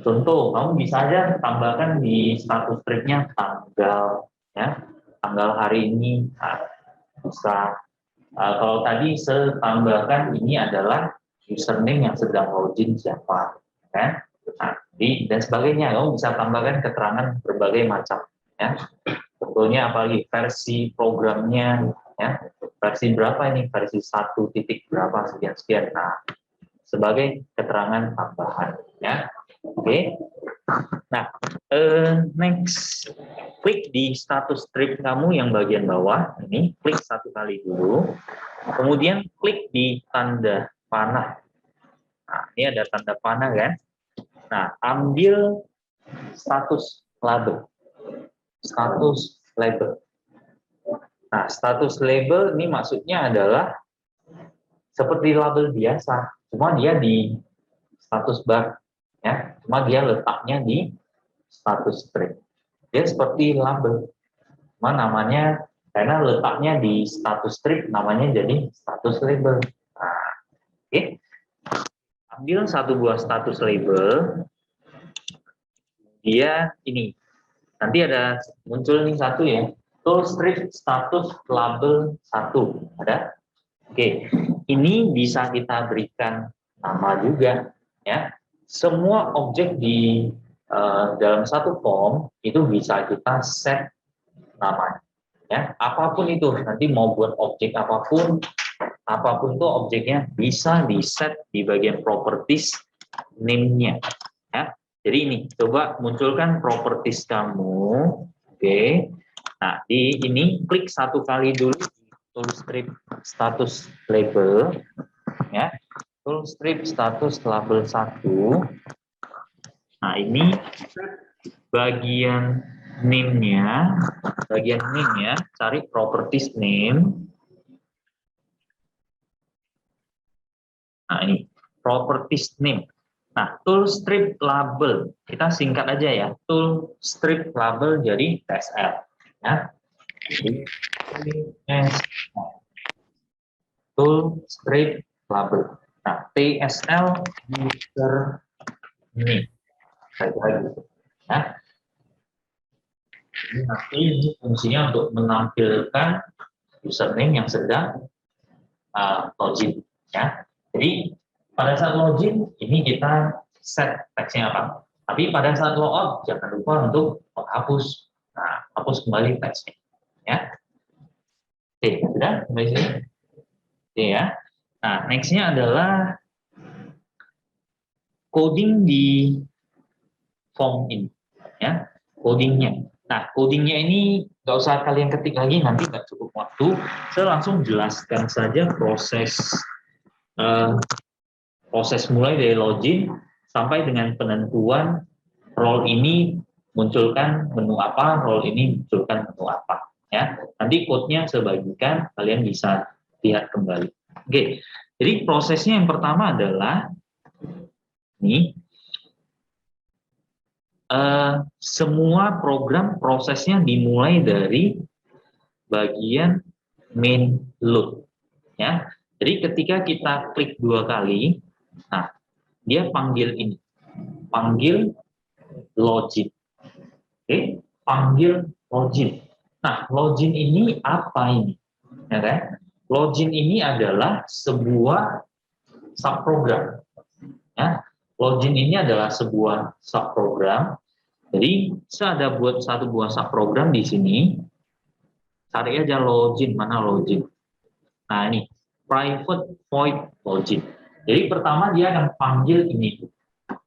Contoh, kamu bisa aja tambahkan di status stripnya tanggal, ya, tanggal hari ini. Nah, bisa. Kalau tadi saya tambahkan ini adalah username yang sedang login siapa, kan? Nah, dan sebagainya. Kamu bisa tambahkan keterangan berbagai macam, ya. Contohnya apalagi versi programnya, ya. Versi berapa ini? Versi 1 titik berapa sekian. Nah, sebagai keterangan tambahan, ya. Oke. Nah, next, klik di status strip kamu yang bagian bawah ini, klik 1 kali dulu, kemudian klik di tanda panah. Nah, ini ada tanda panah kan? Nah, ambil status label, status label. Nah, status label ini maksudnya adalah seperti label biasa, cuma dia di status bar, ya. Cuma dia letaknya di status string. Dia seperti label, cuma namanya karena letaknya di status string, namanya jadi status label. Nah, oke. Ambil satu buah status label, dia ini nanti ada muncul nih satu ya, toolscript status label 1 ada. Oke, ini bisa kita berikan nama juga ya. Semua objek di dalam satu form itu bisa kita set namanya ya. Apapun itu, nanti mau buat objek apapun itu objeknya bisa di set di bagian properties name-nya ya. Jadi ini coba munculkan properties kamu. Oke. Nah, di ini klik satu kali dulu di toolscript status label ya. Toolscript status label 1. Nah, ini bagian name-nya, cari properties name. Nah, ini properties name. Nah, toolscript label kita singkat aja ya, toolscript label jadi TSL ya. Toolscript label. Nah, TSL user name kayak gitu ya. Ini nanti fungsinya untuk menampilkan username yang sedang login ya. Jadi pada saat login ini kita set teksnya apa. Tapi pada saat logout jangan lupa untuk menghapus. Nah, hapus kembali teksnya ya. Oke, sudah sampai sini. Oke ya. Nah, nextnya adalah coding di form ini ya, codingnya. Nah, codingnya ini nggak usah kalian ketik lagi, nanti nggak cukup waktu. Saya langsung jelaskan saja proses mulai dari login sampai dengan penentuan role ini munculkan menu apa, role ini munculkan menu apa. Ya, nanti code-nya saya bagikan, kalian bisa lihat kembali. Oke, jadi prosesnya yang pertama adalah ini. Semua program prosesnya dimulai dari bagian main load ya. Jadi ketika kita klik 2 kali, nah dia panggil ini, panggil login. Oke, panggil login. Nah, login ini apa ini? Ya kan? Login ini adalah sebuah subprogram. Ya. Login ini adalah sebuah subprogram. Jadi saya ada buat satu buah subprogram di sini. Cari aja login, mana login. Nah ini private void login. Jadi pertama dia akan panggil ini,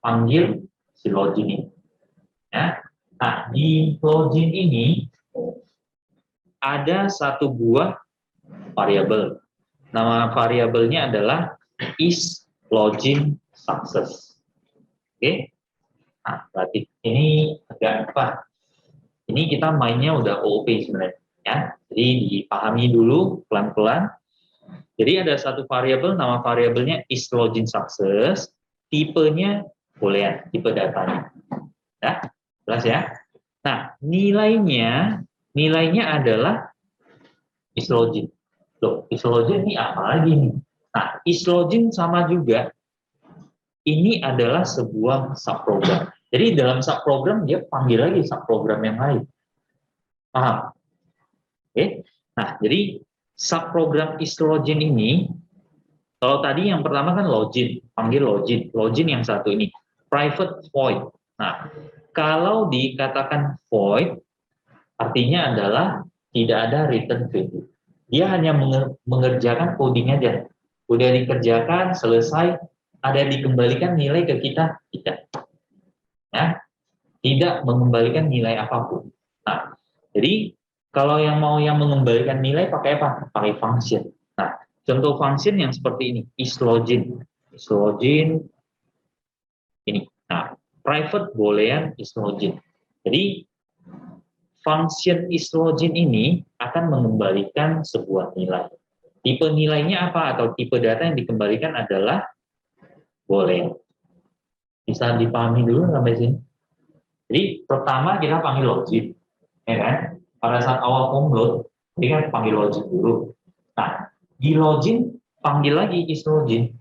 panggil si login ini. Ya. Nah di login ini ada satu buah variabel. Nama variabelnya adalah is login success. Oke. Nah, berarti ini agak apa? Ini kita mainnya udah OOP sebenarnya ya. Jadi dipahami dulu pelan-pelan. Jadi ada satu variabel, nama variabelnya is login success, tipenya boolean, tipe datanya. Ya, jelas ya. Nah, nilainya adalah is login. Loh, is login ini apa lagi nih? Nah, is login sama juga. Ini adalah sebuah subprogram. Jadi dalam subprogram dia panggil lagi subprogram yang lain. Paham? Oke. Nah, jadi subprogram is login ini, kalau tadi yang pertama kan login, panggil login. Login yang satu ini, private void. Nah, kalau dikatakan void, artinya adalah tidak ada return value. Dia hanya mengerjakan coding aja. Udah dikerjakan, selesai, ada dikembalikan nilai ke kita, tidak. Ya, tidak mengembalikan nilai apapun. Nah, jadi kalau yang mau yang mengembalikan nilai pakai apa? Pakai function. Nah, contoh function yang seperti ini, is login ini. Nah, private boolean is login. Jadi function isLogin ini akan mengembalikan sebuah nilai. Tipe nilainya apa atau tipe data yang dikembalikan adalah boolean. Bisa dipahami dulu sampai sini. Jadi pertama kita panggil login, ya kan? Pada saat awal form load, kita kan panggil login dulu. Nah, di login panggil lagi isLogin.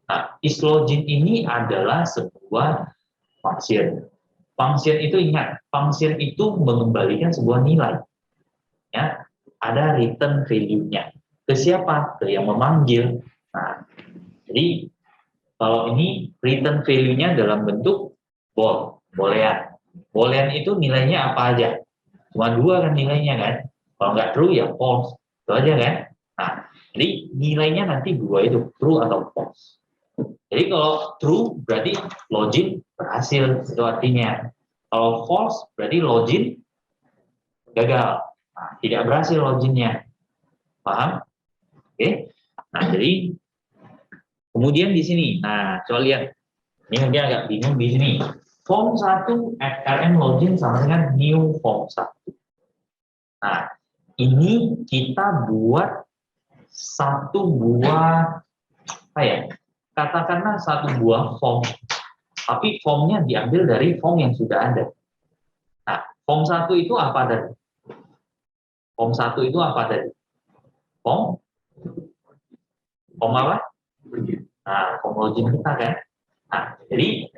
Nah, isLogin ini adalah sebuah function. Function itu ingat, function itu mengembalikan sebuah nilai. Ya, ada return value-nya. Ke siapa? Ke yang memanggil. Nah, jadi kalau ini return value-nya dalam bentuk boolean. Boolean itu nilainya apa aja? Cuma 2 kan nilainya kan? Kalau nggak true ya false. Itu aja kan? Nah, jadi nilainya nanti 2 itu, true atau false. Jadi kalau true berarti login berhasil, itu artinya. Kalau false berarti login gagal. Nah, tidak berhasil loginnya. Paham? Oke. Nah, jadi kemudian di sini, nah coba lihat. Ini mungkin agak bingung di sini. Form 1 FRM login sama dengan new form 1. Nah, ini kita buat satu buah apa ya? Katakanlah satu buah form. Tapi formnya diambil dari form yang sudah ada. Nah, form 1 itu apa tadi? Form 1 itu apa tadi? Form apa? Nah, form login kita kan. Nah, jadi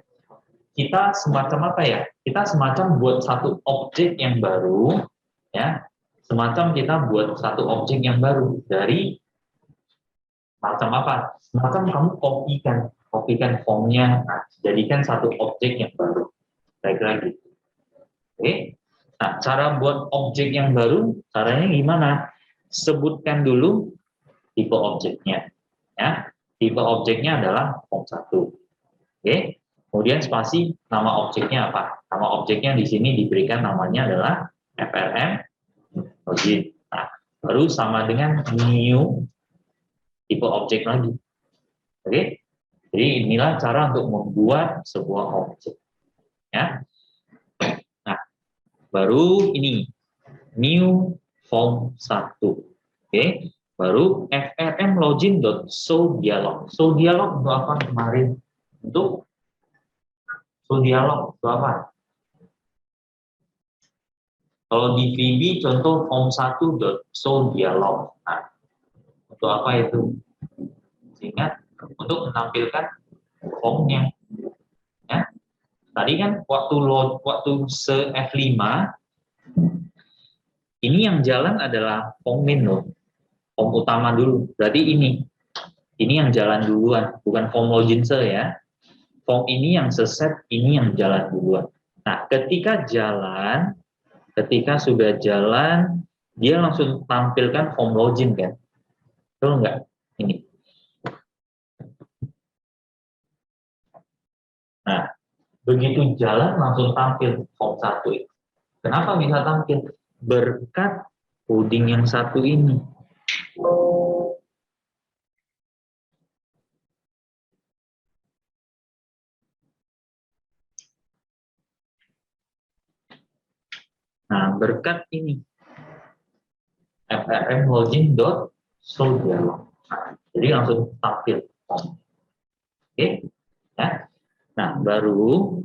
kita semacam apa ya? Kita semacam buat satu objek yang baru, ya. Semacam kita buat satu objek yang baru dari macam apa? Semacam kamu kopikan formnya, nah, jadikan satu objek yang baru. Kira-kira gitu. Oke. Nah, cara buat objek yang baru, caranya gimana? Sebutkan dulu tipe objeknya. Ya, tipe objeknya adalah form 1. Oke. Kemudian spasi nama objeknya apa? Nama objeknya di sini diberikan namanya adalah FRM login. Nah, baru sama dengan new tipe objek lagi. Oke. Jadi inilah cara untuk membuat sebuah objek. Ya. Nah, baru ini new form 1. Oke. Baru FRM login.showDialog. ShowDialog untuk apa kemarin? Untuk dialog itu apa? Kalau di VB contoh form 1.showDialog. Nah, untuk apa itu? Ingat, untuk menampilkan formnya. Ya. Tadi kan waktu se F5 ini yang jalan adalah form main loh. Form utama dulu. Berarti ini yang jalan duluan, bukan form login ya. Form ini yang seset, ini yang jalan duluan. Nah, ketika sudah jalan, dia langsung tampilkan form login kan? Betul nggak? Ini. Nah, begitu jalan langsung tampil form 1 itu. Kenapa bisa tampil? Berkat coding yang satu ini. Nah, berkat ini FRM login.showDialog. Nah, jadi langsung tampil. Oke, ya. Nah, baru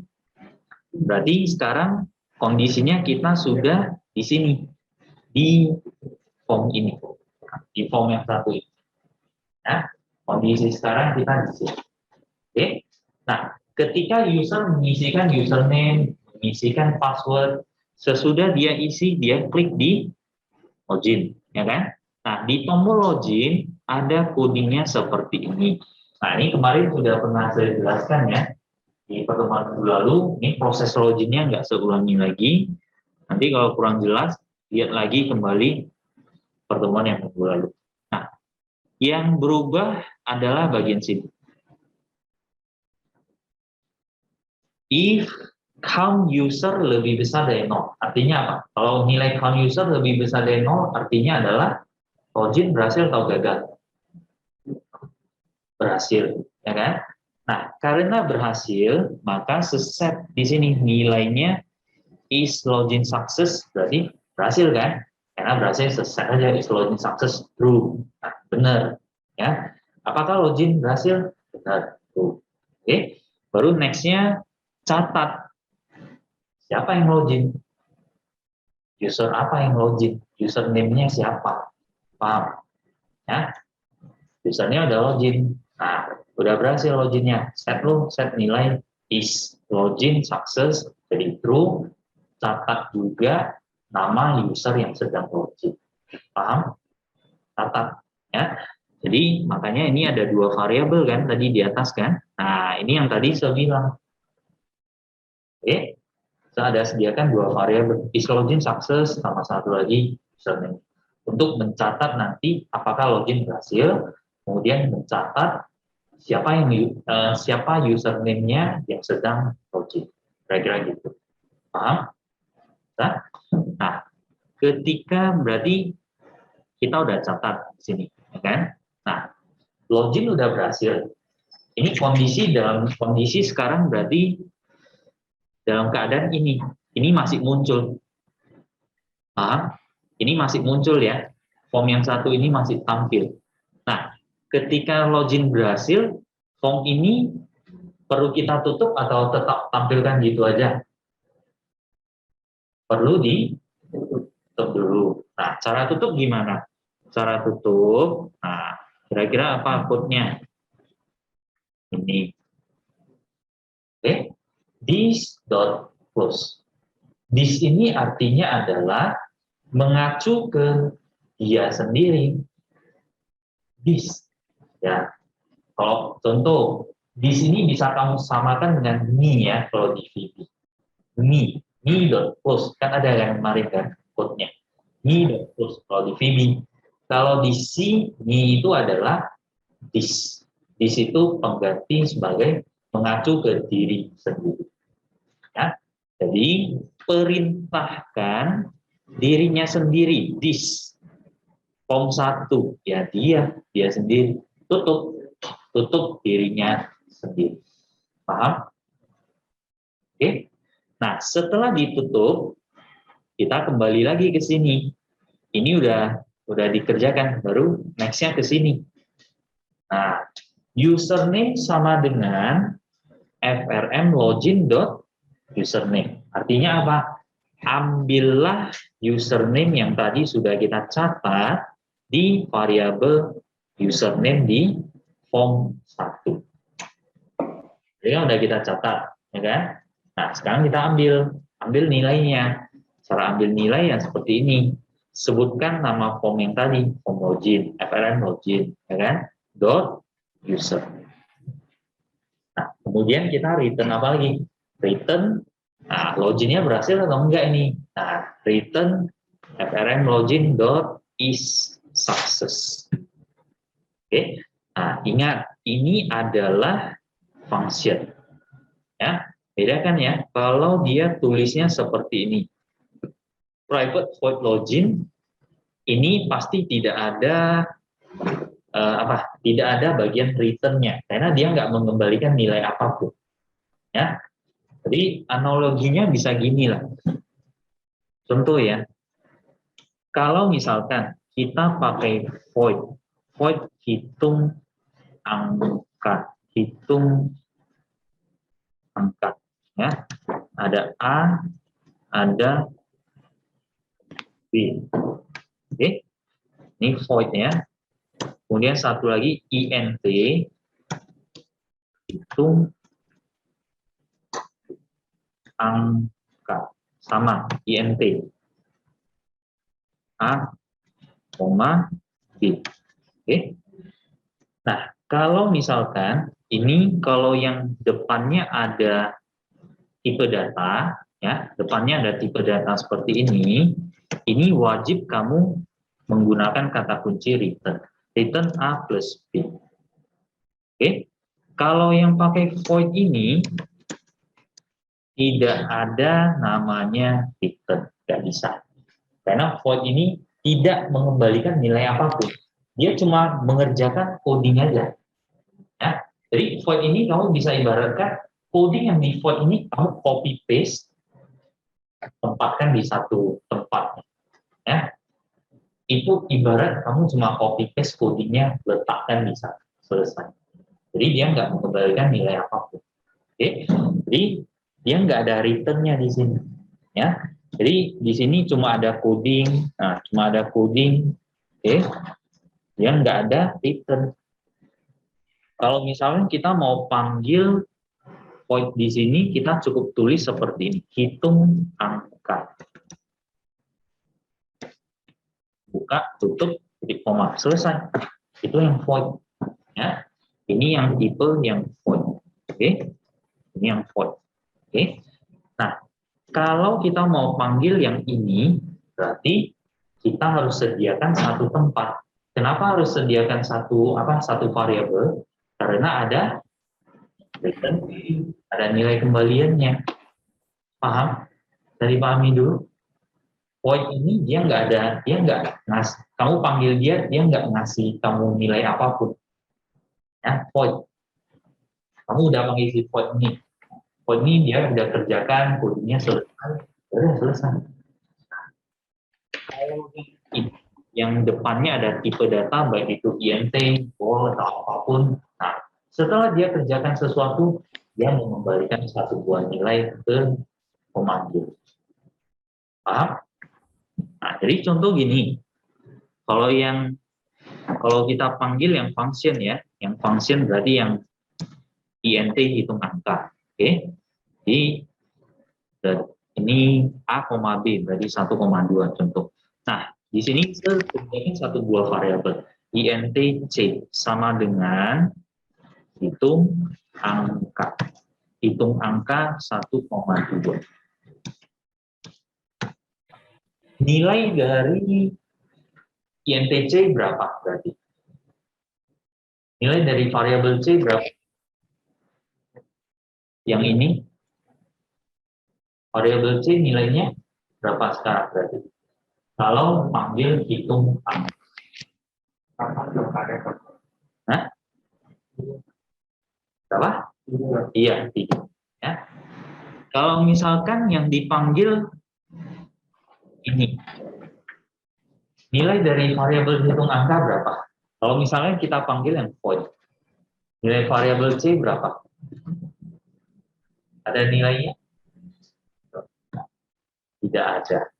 berarti sekarang kondisinya kita sudah di sini di form ini, di form yang satu ini. Ya, kondisi sekarang kita di sini. Oke. Nah, ketika user mengisikan username, mengisikan password, sesudah dia isi, dia klik di login, ya kan? Nah, di tombol login ada codingnya seperti ini. Nah, ini kemarin sudah pernah saya jelaskan ya di pertemuan minggu lalu. Ini proses loginnya nggak seulangi lagi. Nanti kalau kurang jelas, lihat lagi kembali pertemuan yang minggu lalu. Nah, yang berubah adalah bagian sini. If count user lebih besar dari 0. Artinya apa? Kalau nilai count user lebih besar dari 0, artinya adalah login berhasil atau gagal? Berhasil, ya kan? Nah, karena berhasil, maka seset di sini nilainya is login success, berarti Berhasil kan? Karena berhasil selesai aja, is login success, true. Nah, benar. Ya. Apakah login berhasil? Benar, true. Oke. Baru nextnya catat. Siapa yang login? User apa yang login? Username-nya siapa? Paham? Ya. Usernya udah login. Nah, udah berhasil loginnya. Set nilai is login success, jadi true. Catat juga nama user yang sedang login. Paham? Catat. Ya. Jadi makanya ini ada dua variabel kan tadi di atas kan. Nah, ini yang tadi saya bilang. Oke. Saya ada sediakan dua variabel, is login success sama satu lagi username. Untuk mencatat nanti apakah login berhasil, kemudian mencatat siapa username-nya yang sedang login. Kira-kira gitu. Paham? Nah, ketika berarti kita udah catat di sini, ya kan? Nah, login udah berhasil. Ini dalam kondisi sekarang berarti dalam keadaan ini masih muncul. Paham? Ini masih muncul ya. Form yang satu ini masih tampil. Nah, ketika login berhasil, form ini perlu kita tutup atau tetap tampilkan gitu aja? Perlu ditutup dulu. Nah, cara tutup gimana? Cara tutup, nah, kira-kira apa code-nya? Ini. Oke. This.close. This ini artinya adalah mengacu ke dia sendiri. This. Ya. Kalau contoh, this ini bisa kamu samakan dengan me ya, kalau di VB. Me.close. Kan ada yang kemarin kan, code-nya. Me.close. Kalau di VB. Kalau di C, me itu adalah this. This itu pengganti sebagai mengacu ke diri sendiri. Ya. Jadi perintahkan dirinya sendiri, this form 1 ya dia sendiri, tutup dirinya sendiri. Paham? Oke. Nah, setelah ditutup kita kembali lagi ke sini. Ini udah dikerjakan, baru nextnya ke sini. Nah, username sama dengan frm login.username. Artinya apa? Ambillah username yang tadi sudah kita catat di variabel username di form 1. Jadi udah kita catat, ya kan? Nah, sekarang kita ambil nilainya. Cara ambil nilai yang seperti ini. Sebutkan nama form yang tadi, form login, frm login, ya kan? .user. Nah, kemudian kita return apa lagi? Return, nah, loginnya berhasil atau enggak ini? Nah, return frm login.is success. Oke. Nah, ingat, ini adalah function. Ya, bedakan ya. Kalau dia tulisnya seperti ini. Private void login, ini pasti tidak ada tidak ada bagian return-nya karena dia nggak mengembalikan nilai apapun. Ya. Jadi analoginya bisa gini lah. Contoh ya. Kalau misalkan kita pakai void hitung angka, ya. Ada A, ada B. Oke. Ini void ya. Kemudian satu lagi int, hitung angka, sama int A, B. Oke. Nah, kalau misalkan ini kalau yang depannya ada tipe data, ya, depannya ada tipe data seperti ini wajib kamu menggunakan kata kunci return A plus B. Oke. Kalau yang pakai void ini tidak ada namanya return, nggak bisa. Karena void ini tidak mengembalikan nilai apapun. Dia cuma mengerjakan coding aja. Ya. Jadi void ini kamu bisa ibaratkan coding yang di void ini kamu copy paste, tempatkan di satu tempat. Ya, itu ibarat kamu cuma copy paste codingnya, letakkan di sana, selesai. Jadi dia nggak mengembalikan nilai apapun. Oke, jadi dia nggak ada returnnya di sini. Ya, jadi di sini cuma ada coding, nah cuma ada coding, oke, dia nggak ada return. Kalau misalnya kita mau panggil void di sini, kita cukup tulis seperti ini, hitung angka. Buka, tutup, titik koma, selesai. Itu yang void. Ya. Ini yang tipe yang void. Oke. Ini yang void. Oke. Nah, kalau kita mau panggil yang ini, berarti kita harus sediakan satu tempat. Kenapa harus sediakan satu variabel? Karena ada return, ada nilai kembaliannya. Paham? Dari pahami dulu. Void ini dia nggak ngasih. Kamu panggil dia nggak ngasih kamu nilai apapun. Ya, void. Kamu udah panggil si void ini. Void ini dia udah kerjakan, kodenya selesai, udah selesai. Kalau yang depannya ada tipe data, baik itu INT, bol, atau apapun. Nah, setelah dia kerjakan sesuatu, dia mengembalikan satu buah nilai ke pemanggil. Paham? Nah, jadi contoh gini, kalau kita panggil yang function ya, yang function berarti yang INT hitung angka, oke? Jadi ini A, B berarti 1,2 contoh. Nah, di sini sebenarnya satu buah variabel INT C sama dengan hitung angka. Hitung angka 1,2. Nilai dari INT C berapa berarti? Nilai dari variabel C berapa? Yang ini variabel C nilainya berapa sekarang berarti? Kalau panggil hitung angka. Hah? Berapa? Iya, 3. Ya. Kalau misalkan yang dipanggil ini, nilai dari variabel hitung angka berapa? Kalau misalnya kita panggil yang void, nilai variabel C berapa? Ada nilainya? Tidak ada.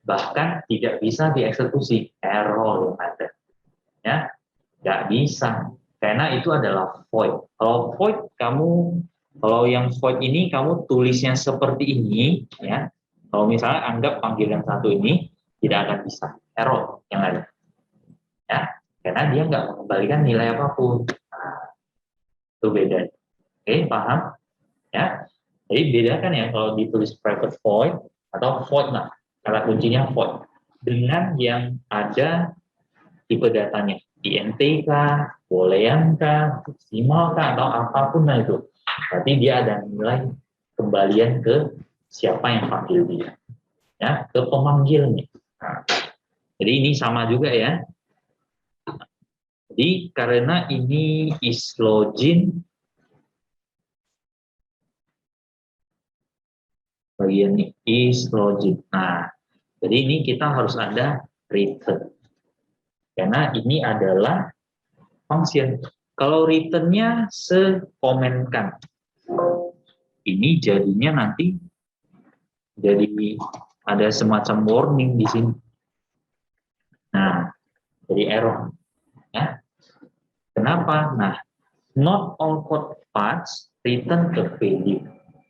Bahkan tidak bisa dieksekusi, error yang ada. Ya, nggak bisa. Karena itu adalah void. Kalau void kalau yang void ini kamu tulisnya seperti ini, ya. Kalau misalnya anggap panggil yang satu ini, tidak akan bisa. Error yang ada. Ya, karena dia nggak mengembalikan nilai apapun. Nah, itu beda. Oke, paham? Ya, jadi bedakan ya kalau ditulis private void atau void lah, kata kuncinya void dengan yang ada tipe datanya INT kah, boolean kah, decimal kah, atau apapun lah itu. Berarti dia ada nilai kembalian ke siapa yang panggil dia, ya, ke pemanggilnya. Nah, jadi ini sama juga ya. Jadi karena ini is login, bagian ini is login. Nah, jadi ini kita harus ada return. Karena ini adalah function. Kalau returnnya sekomenkan, ini jadinya nanti jadi ada semacam warning di sini. Nah, jadi error. Ya. Kenapa? Nah, not all code paths return the value.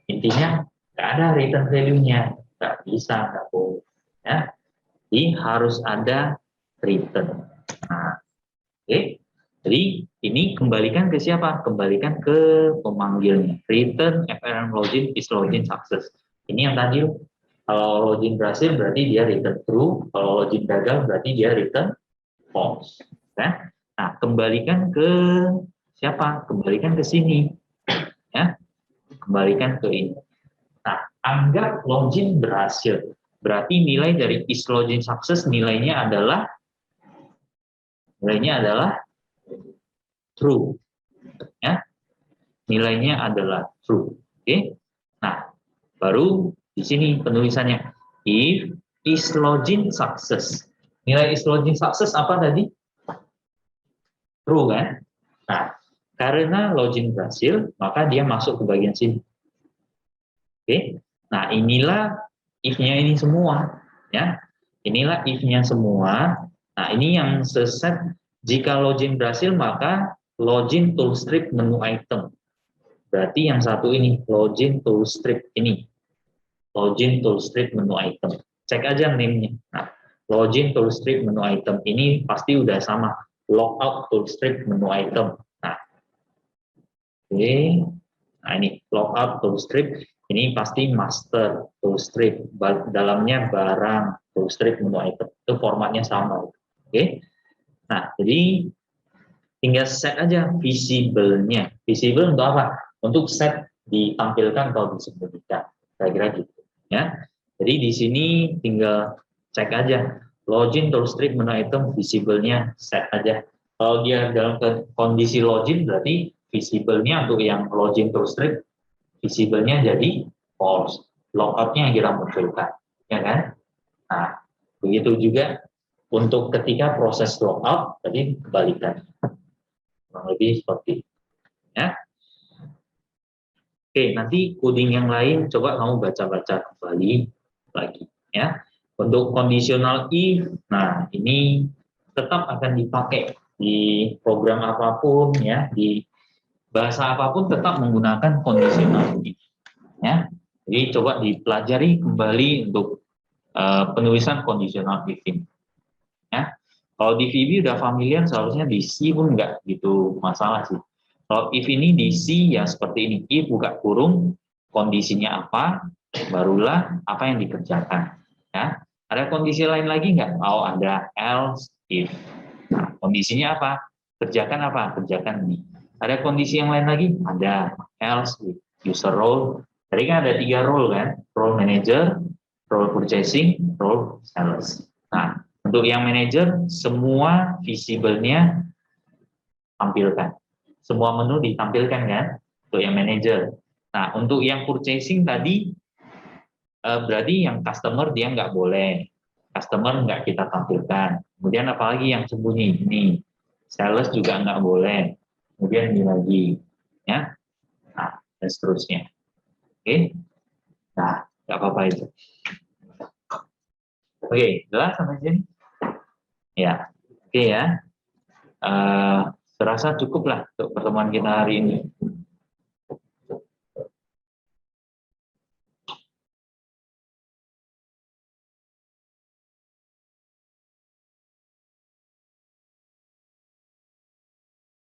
Intinya nggak ada return value-nya, nggak bisa, nggak boleh. Ya. Jadi harus ada return. Nah, oke. Jadi ini kembalikan ke siapa? Kembalikan ke pemanggilnya. Return FRM login is login success. Ini yang tadi, kalau login berhasil berarti dia return true, kalau login gagal berarti dia return false. Ya. Nah, kembalikan ke siapa? Kembalikan ke sini. Ya. Kembalikan ke ini. Nah, anggap login berhasil. Berarti nilai dari is login success nilainya adalah true, ya, nilainya adalah true. Oke, nah baru di sini penulisannya if is login success. Nilai is login success apa tadi? True kan? Nah, karena login berhasil, maka dia masuk ke bagian sini. Oke. Nah, inilah if-nya ini semua, ya. Inilah if-nya semua. Nah, ini yang seset jika login berhasil, maka login toolstrip menu item. Berarti yang satu ini, login toolstrip ini. Login toolstrip menu item. Cek aja name-nya. Nah, login toolstrip menu item ini pasti udah sama. Logout toolstrip menu item. Nah, oke. Nah, ini logout toolstrip ini pasti master toolstrip. Dalamnya barang toolstrip menu item. Itu formatnya sama. Oke. Nah, jadi tinggal set aja visible-nya. Visible untuk apa? Untuk set ditampilkan atau disembunyikan. Kira-kira gitu. Ya. Jadi di sini tinggal cek aja login toolstrip menu item visible-nya set aja. Kalau dia dalam kondisi login berarti visible-nya untuk yang login toolstrip visible-nya jadi false. Logout-nya yang kita munculkan, ya kan? Nah, begitu juga untuk ketika proses logout tadi kebalikan. Kurang lebih seperti itu. Ya. Oke, nanti coding yang lain coba kamu baca-baca kembali lagi ya. Untuk conditional if, nah ini tetap akan dipakai di program apapun ya, di bahasa apapun tetap menggunakan conditional if ya. Jadi coba dipelajari kembali untuk penulisan conditional if ini ya. Kalau di VB udah familiar, seharusnya di C pun nggak gitu masalah sih. Kalau if ini di C ya seperti ini, if buka kurung, kondisinya apa, barulah apa yang dikerjakan. Ya, ada kondisi lain lagi nggak? Oh ada else if. Nah, kondisinya apa? Kerjakan apa? Kerjakan ini. Ada kondisi yang lain lagi? Ada else if. User role. Tadi kan ada 3 role kan? Role manager, role purchasing, role sales. Nah, untuk yang manager semua visible-nya tampilkan. Semua menu ditampilkan kan untuk yang manager. Nah, untuk yang purchasing tadi berarti yang customer dia nggak boleh. Customer nggak kita tampilkan. Kemudian apalagi yang sembunyi ini. Sales juga nggak boleh. Kemudian ini lagi. Ya. Nah, dan seterusnya. Oke. Nah, nggak apa-apa itu. Oke, jelas sampai sini? Ya. Oke ya. Serasa cukup lah untuk pertemuan kita hari ini.